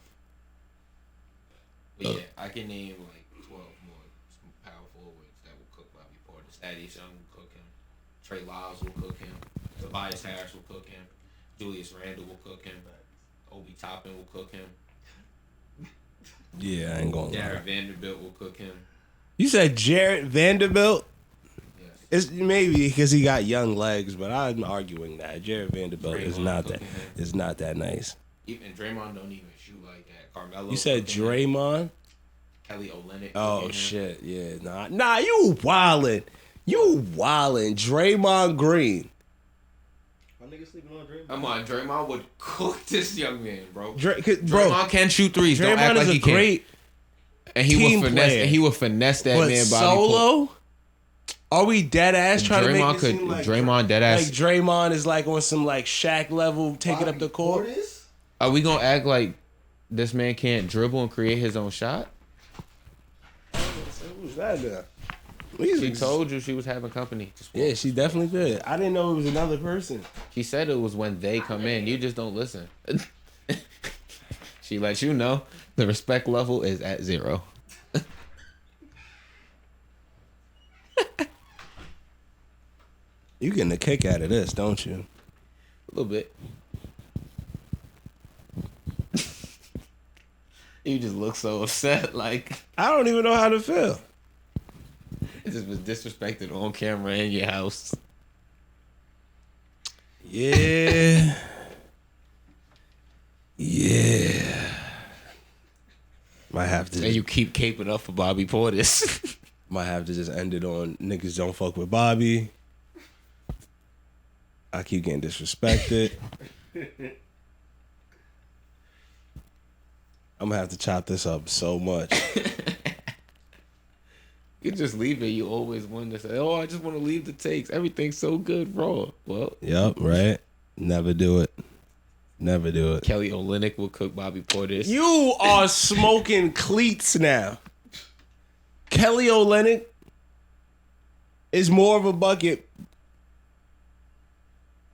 But yeah, I can name like 12 more power forwards that will cook Bobby Portis. Thaddeus Young will cook him. Trey Lyles will cook him. Tobias Harris will cook him. Julius Randle will cook him. Obi Toppin will cook him. Yeah, I ain't gonna lie. Jared Vanderbilt will cook him. You said Jared Vanderbilt? Yes. It's maybe because he got young legs, but I'm arguing that Jared Vanderbilt is Draymond not that cooking him. is not that nice. Even Draymond don't even shoot like that. Carmelo. You said cooking him. Draymond? Kelly Olynyk. Oh cooking him. shit, yeah, nah, you wildin', Draymond Green. My nigga sleeping on Draymond. Come on, Draymond would cook this young man, bro. Bro, Draymond can shoot threes. Don't act Draymond like is he a great can't. And he team would finesse. player. And he would finesse that but man. Bobby Portis. solo. Are we dead ass trying to make Draymond it could. seem like Draymond dead ass. like Draymond is like on some like Shaq level, taking up the court? Portis? Are we gonna act like this man can't dribble and create his own shot? Who's that guy? She told you she was having company. Yeah, she definitely did. I didn't know it was another person. She said it was when they come in. You just don't listen. She lets you know the respect level is at 0. You getting a kick out of this, don't you? A little bit. You just look so upset, like I don't even know how to feel. it just was disrespected on camera in your house. Yeah. Yeah. Might have to And you keep caping up for Bobby Portis. might have to just end it on niggas don't fuck with Bobby. I keep getting disrespected. I'm gonna have to chop this up so much. You just leave it. You always want to say, "Oh, I just want to leave the takes. Everything's so good, raw." Well, Yup, right? Never do it. Never do it. Kelly Olynyk will cook Bobby Portis. You are smoking cleats now. Kelly Olynyk is more of a bucket.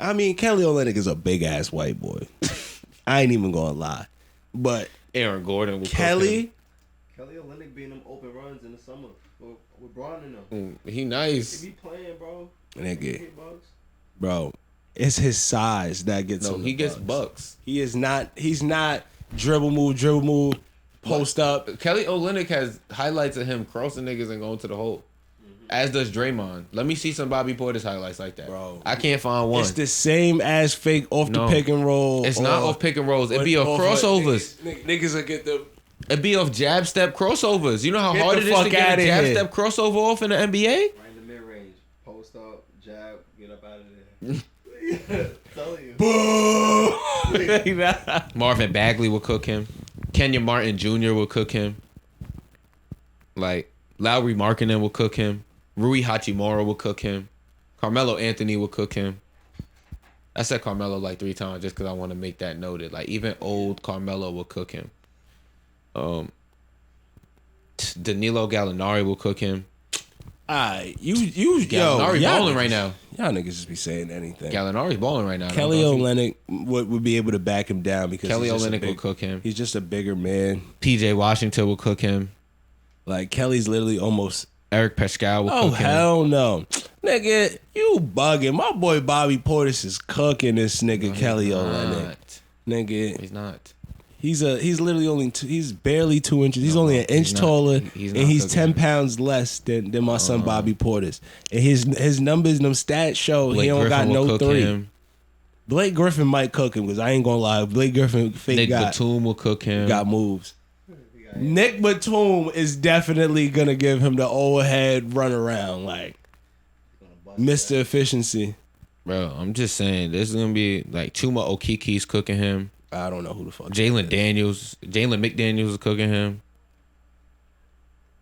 I mean, Kelly Olynyk is a big ass white boy. I ain't even gonna lie, but Aaron Gordon will Kelly, Kelly Olynyk being them open runs in the summer with Braun and them. cook him. He nice. He be playing, bro. nigga, Hit bugs. bro, it's his size that gets No, him. he the gets bucks. bucks. He is not. He's not dribble move, post up. Kelly Olynyk has highlights of him crossing niggas and going to the hole. As does Draymond. Let me see some Bobby Portis highlights like that. Bro. I can't find one. It's the same as fake off No. the pick and roll. It's not or- off pick and rolls. It'd be or off off crossovers. Niggas will get the. It'd be off jab step crossovers. You know how Get hard the it is to fuck get a outta jab here. step crossover off in the NBA? Right in the mid range. Post up, jab, get up out of there. Tell you. Marvin Bagley will cook him. Kenya Martin Jr. will cook him. Like Lowry Markkinen will cook him. Rui Hachimura will cook him. Carmelo Anthony will cook him. I said Carmelo like 3 times just because I want to make that noted. Like even old Carmelo will cook him. Danilo Gallinari will cook him. Alright, you Gallinari y'all balling niggas- right now. Y'all niggas just be saying anything. Gallinari's balling right now. Kelly Don't know if Olynyk would be able to back him down because Kelly he's just a Olynyk will big- cook him. He's just a bigger man. PJ Washington will cook him. Like Kelly's literally almost. Eric Pascal will Oh cook him. hell no, nigga, you bugging. My boy Bobby Portis is cooking this nigga Kelly Olynyk. Not. Nigga, He's not. he's literally only he's barely 2 inches. He's only an he's inch not. taller, He's and not he's cooking 10 him. pounds less than my son Bobby Portis. And his numbers, them stats show Blake he don't Griffin got will no cook 3. him. Blake Griffin might cook him because I ain't gonna lie. Blake Griffin fake Nick got Batum will cook him. moves. Nick Batum is definitely gonna give him the overhead run around, like Mr. Efficiency. Bro, I'm just saying, this is going to be like Chuma Okiki's cooking him. I don't know who the fuck. Jalen McDaniels is cooking him.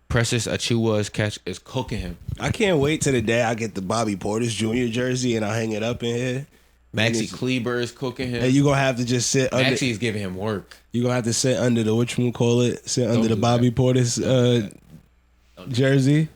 Precious Achua is cooking him. I can't wait till the day I get the Bobby Portis Jr. jersey and I hang it up in here. Maxi Kleber is cooking him. And you gonna have to just sit under. Maxi is giving him work. You gonna have to sit under the sit under the do Bobby Portis jersey.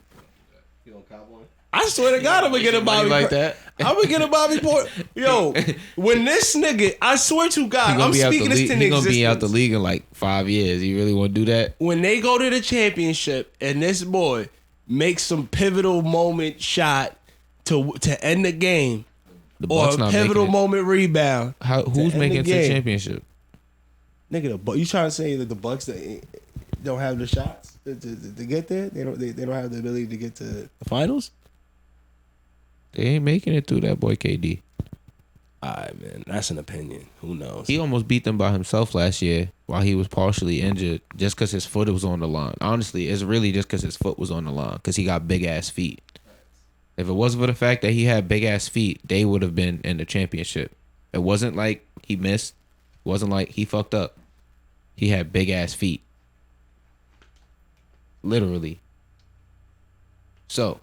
You gonna cop one? I swear to God, I'm gonna get a Bobby like that. I'm gonna get a Bobby Portis. Yo, when this nigga, I swear to God, I'm speaking this to He's gonna be out the existence. league in like 5 years. You really want to do that? When they go to the championship and this boy makes some pivotal moment shot to end the game, The or Bucks a not pivotal making it. moment rebound. Who's end making the it to the game. championship? Nigga, you trying to say that the Bucks don't have the shots to get there? They don't have the ability to get to the finals. They ain't making it through that boy KD. All right, man, that's an opinion. Who knows? He almost beat them by himself last year while he was partially injured just because his foot was on the line. Honestly, it's really just because his foot was on the line because he got big ass feet. If it wasn't for the fact that he had big ass feet, they would have been in the championship. It wasn't like he missed. It wasn't like he fucked up. He had big ass feet. Literally. So,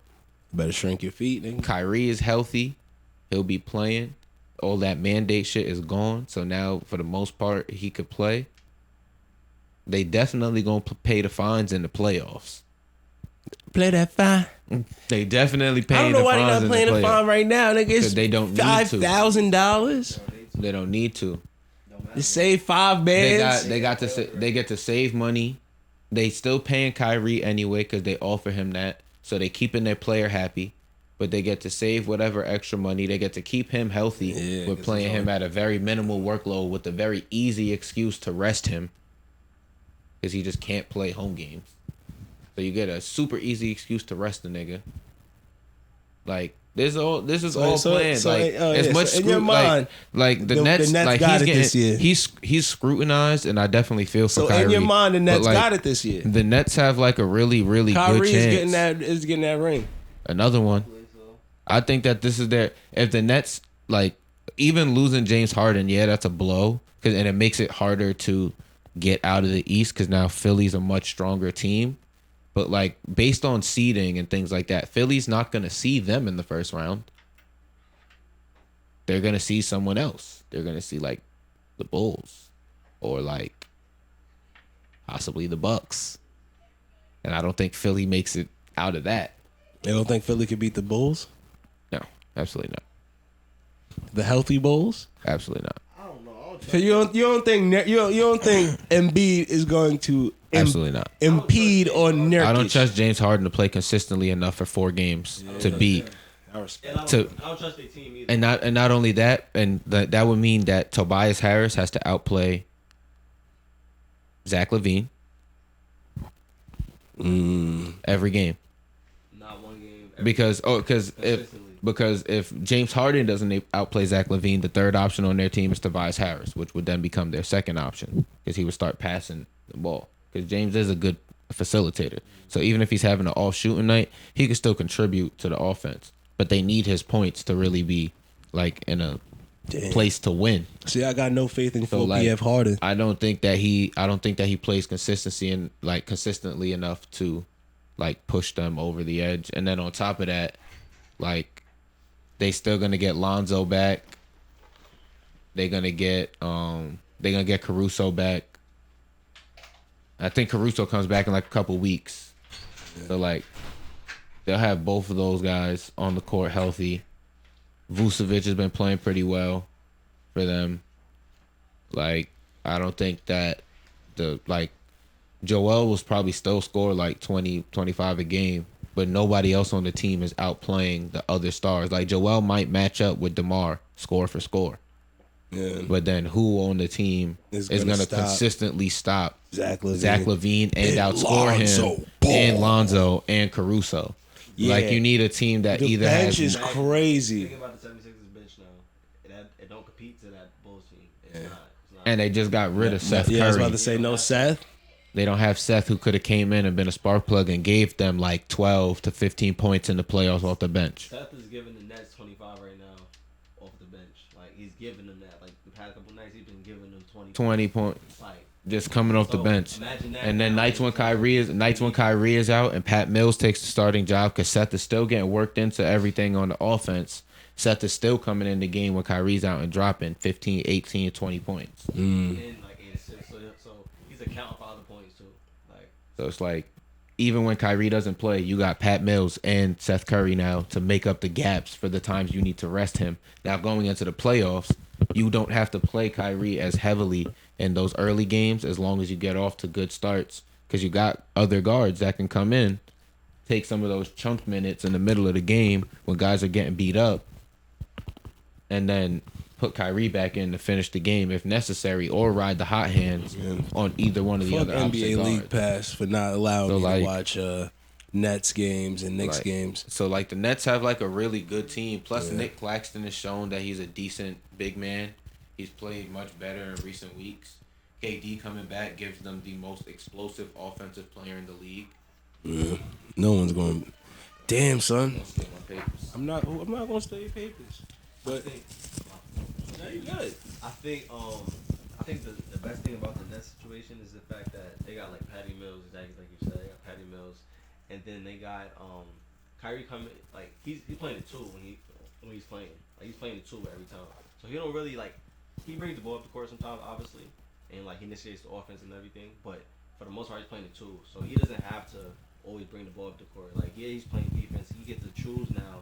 Better shrink your feet, nigga. Kyrie is healthy. He'll be playing. All that mandate shit is gone. So now, for the most part, he could play. They definitely gonna pay the fines in the playoffs. Play that fine. They definitely I paying don't know the why they fines not in playing the the playoffs. fine right now, nigga. It's They don't need to. $5,000. They don't need to. You save 5 They bands. they get to save money. They still paying Kyrie anyway because they offer him that. So they keeping their player happy. But they get to save whatever extra money. They get to keep him healthy Yeah, with 'cause playing it's him hard. at a very minimal workload with a very easy excuse to rest him. Because he just can't play home games. So you get a super easy excuse to rest the nigga. Like this is all planned. Like as much in your scru- mind, like the the Nets Nets like got he's it getting this year. he's scrutinized, and I definitely feel for so Kyrie. in your mind, the But, Nets like, got it this year. The Nets have like a really good Kyrie chance. is getting that ring. Another one. I think that this is their if the Nets like even losing James Harden, yeah, that's a blow and it makes it harder to get out of the East because now Philly's a much stronger team. But like based on seeding and things like that, Philly's not gonna see them in the first round. They're gonna see someone else. They're gonna see like the Bulls or like possibly the Bucks. And I don't think Philly makes it out of that. You don't think Philly could beat the Bulls? No, absolutely not. The healthy Bulls? Absolutely not. I don't know. I don't So you don't think Embiid is going to Absolutely not. impede on Nurkic? I don't trust James Harden to play consistently enough for 4 games to beat. I respect. And I To- don't trust their team either. And not only that, and that would mean that Tobias Harris has to outplay Zach LaVine every game. Not one game. Because Consistently. if James Harden doesn't outplay Zach LaVine, the third option on their team is Tobias Harris, which would then become their second option because he would start passing the ball. Because James is a good facilitator, so even if he's having an off shooting night, he can still contribute to the offense. But they need his points to really be like in a place to win. See, I got no faith in So, like, PF Harden. I don't think that he plays consistency and like consistently enough to like push them over the edge. And then on top of that, like they still gonna get Lonzo back. They're gonna get Caruso back. I think Caruso comes back in like a couple weeks. So like they'll have both of those guys on the court healthy. Vucevic has been playing pretty well for them. Like, I don't think that Joel was probably still score like 20, 25 a game, but nobody else on the team is outplaying the other stars. Like, Joel might match up with DeMar score for score. Yeah. But then who on the team Is is gonna going to stop consistently stop Zach LaVine. Zach LaVine and outscore Lonzo him Ball. and Lonzo and Caruso? Yeah. Like, you need a team that The either bench has is crazy. Think about the 76ers bench now. It don't compete to that Bulls team. It's not. and they just got rid of Seth Yeah, I was Curry. about to say no Seth. They don't have Seth, who could have came in and been a spark plug and gave them like 12 to 15 points in the playoffs off the bench. Seth is giving the Nets 25 right now off the bench. Like, he's giving them that. Like, the past couple nights, he's been giving them 20 points Like, just coming off the so, bench. imagine that And then now. nights when Kyrie is out and Pat Mills takes the starting job because Seth is still getting worked into everything on the offense. Seth is still coming in the game when Kyrie's out and dropping 15, 18, 20 points. And like 8 assists. So he's accounting for other points too. Like, So it's like, even when Kyrie doesn't play, you got Pat Mills and Seth Curry now to make up the gaps for the times you need to rest him. Now going into the playoffs, you don't have to play Kyrie as heavily in those early games as long as you get off to good starts because you got other guards that can come in, take some of those chunk minutes in the middle of the game when guys are getting beat up, and then put Kyrie back in to finish the game if necessary, or ride the hot hands on either one of the Fuck other opposite NBA League guards. Pass for not allowing So, me like- to watch Nets games and Knicks Like, games. So like the Nets have like a really good team. Plus Nick Claxton has shown that he's a decent big man. He's played much better in recent weeks. KD coming back gives them the most explosive offensive player in the league. No one's going. Damn, son. Let's get my papers. I'm not going to study papers. But no, you got it. I think the best thing about the Nets situation is the fact that they got like Patty Mills, exactly like you said. They got Patty Mills, and then they got Kyrie coming. Like he's playing the two when he's playing. Like he's playing the two every time. So he don't really like. He brings the ball up the court sometimes, obviously, and like he initiates the offense and everything. But for the most part, he's playing the two, so he doesn't have to always bring the ball up the court. Like yeah, he's playing defense. He gets to choose now.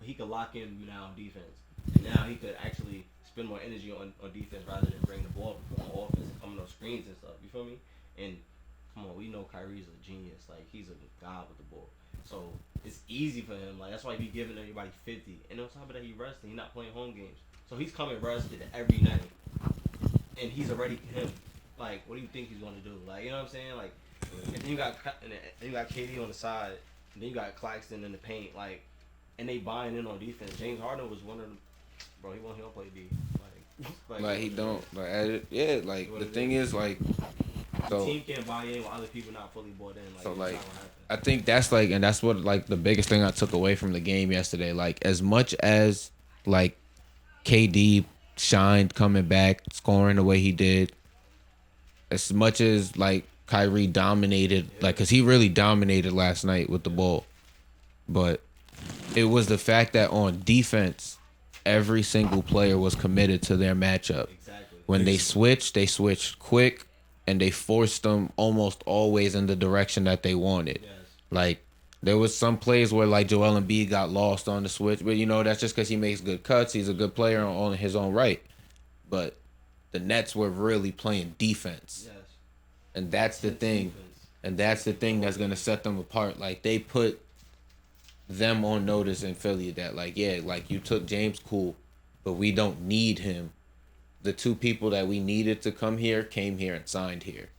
He could lock in now on defense. And now he could actually spend more energy on defense rather than bring the ball up on offense and coming on screens and stuff. You feel me? And come on, we know Kyrie's a genius. Like he's a god with the ball. So it's easy for him. Like that's why he be giving everybody 50. And on top of that, he resting. He's not playing home games. So he's coming rested every night. And he's already him. Like, what do you think he's gonna do? Like, you know what I'm saying? Like, and then you got KD on the side, and then you got Claxton in the paint, like, and they buying in on defense. James Harden was one of them. Bro, he don't play D. Like he don't. Like yeah. Like the thing is like. The So team can't buy in while other people not fully bought in. Like, So, it's like, not gonna happen. I think that's like, and that's what like the biggest thing I took away from the game yesterday. Like as much as like KD shined coming back, scoring the way he did, as much as like Kyrie dominated, like because he really dominated last night with the ball, but it was the fact that on defense, every single player was committed to their matchup. Exactly. When they switched quick, and they forced them almost always in the direction that they wanted. Yes. Like, there was some plays where like Joel Embiid got lost on the switch, but that's just because he makes good cuts. He's a good player on his own right. But the Nets were really playing defense, Yes. and that's the thing. Defense. And that's the thing that's gonna set them apart. Like, they put them on notice in Philly that like, yeah, like, you took James, cool, but we don't need him. The two people that we needed to come here came here and signed here.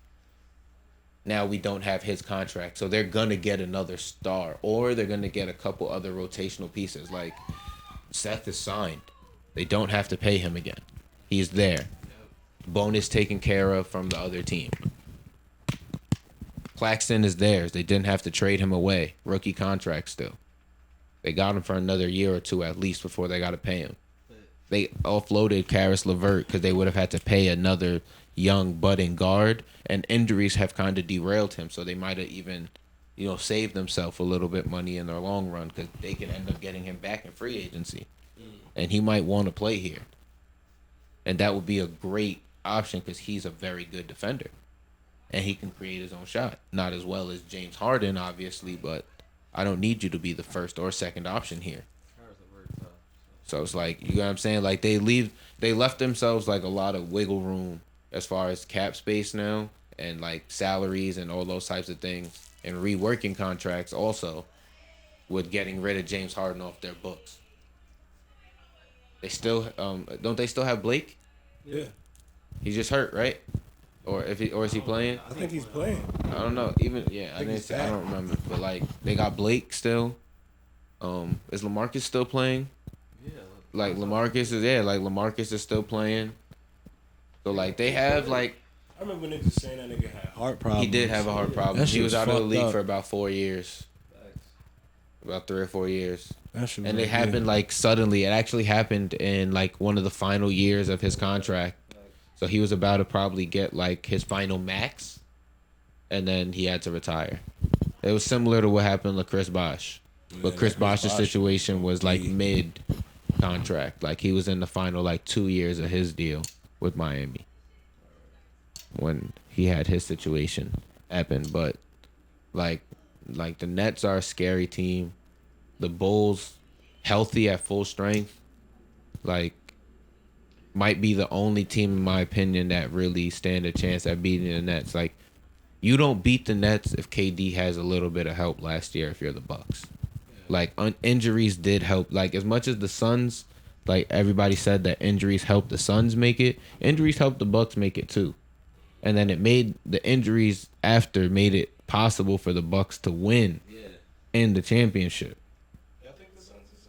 Now we don't have his contract, so they're gonna get another star, or they're gonna get a couple other rotational pieces. Like, Seth is signed; they don't have to pay him again. He's there. Bonus taken care of from the other team. Claxton is theirs. They didn't have to trade him away. Rookie contract still. They got him for another year or two at least before they got to pay him. They offloaded Karis LeVert because they would have had to pay another young budding guard, and injuries have kind of derailed him, so they might have even, saved themselves a little bit money in their long run because they could end up getting him back in free agency, and he might want to play here, and that would be a great option because he's a very good defender, and he can create his own shot. Not as well as James Harden, obviously, but I don't need you to be the first or second option here. So it's like, you know what I'm saying? Like, they left themselves like a lot of wiggle room as far as cap space now, and like salaries and all those types of things, and reworking contracts also, with getting rid of James Harden off their books. They still don't they still have Blake? Yeah, He's just hurt, right? Or is he playing? I think he's playing. I don't know. I don't remember. But like, they got Blake still. Is LaMarcus still playing? Yeah. Like, LaMarcus is still playing. So like, they have like, I remember niggas saying that nigga had heart problems. he did have a heart problem. That He shit was was out of the fucked league up. for about 4 years. About 3 or 4 years. That shit And was it happened like suddenly. It actually happened in like one of the final years of his contract. So he was about to probably get like his final max, and then he had to retire. It was similar to what happened to Chris Bosh. But Chris Bosh's situation was like mid contract. Like, he was in the final like 2 years of his deal with Miami when he had his situation happen. But like the Nets are a scary team. The Bulls, healthy at full strength, like, might be the only team in my opinion that really stand a chance at beating the Nets. Like, you don't beat the Nets if KD has a little bit of help last year if you're the Bucks. Like, injuries did help. Like, as much as the Suns, like, everybody said that injuries helped the Suns make it, injuries helped the Bucks make it too. And then it made the injuries after made it possible for the Bucks to win in the championship. I think the Suns is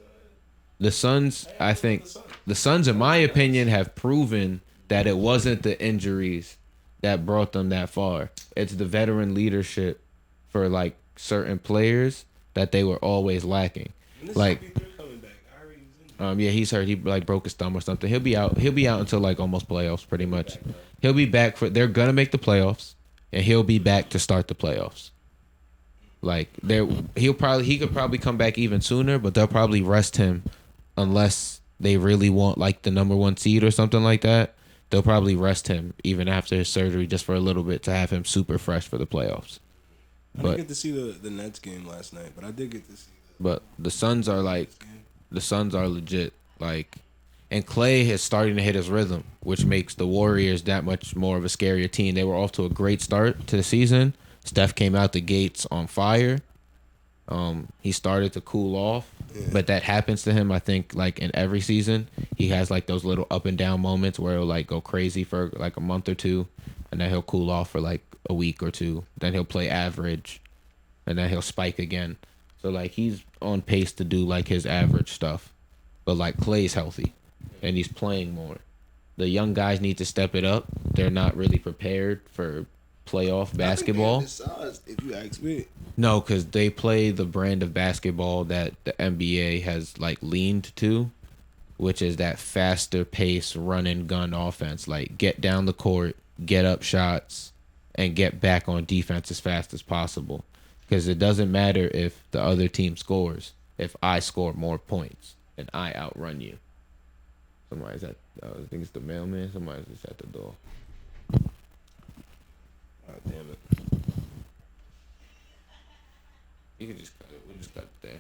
The Suns, I think, the Suns, in my opinion, have proven that it wasn't the injuries that brought them that far. It's the veteran leadership for like certain players that they were always lacking. Like, coming back. I heard he was injured. yeah, he's hurt. He like broke his thumb or something. He'll be out. He'll be out until like almost playoffs, pretty much. He'll be back for. They're gonna make the playoffs, and he'll be back to start the playoffs. Like, he could probably come back even sooner, but they'll probably rest him unless they really want like the number 1 seed or something like that. They'll probably rest him even after his surgery just for a little bit to have him super fresh for the playoffs. I But didn't get to see the Nets game last night, but I did get to see but the Suns are like, the Suns are legit. Like, and Clay is starting to hit his rhythm, which makes the Warriors that much more of a scarier team. They were off to a great start to the season. Steph came out the gates on fire. He started to cool off, but that happens to him, I think, like in every season. He has like those little up and down moments where he'll like go crazy for like a month or two, and then he'll cool off for like a week or two. Then he'll play average, and then he'll spike again. So like, he's on pace to do like his average stuff. But like, Clay's healthy, and he's playing more. The young guys need to step it up. They're not really prepared for playoff basketball. If you ask me, No, because they play the brand of basketball that the NBA has like leaned to, which is that faster pace run and gun offense. Like, get down the court, get up shots, and get back on defense as fast as possible. Because it doesn't matter if the other team scores if I score more points and I outrun you. Somebody's at. I think it's the mailman. Somebody's just at the door. Oh, damn it. You can just cut it. We'll just cut it there.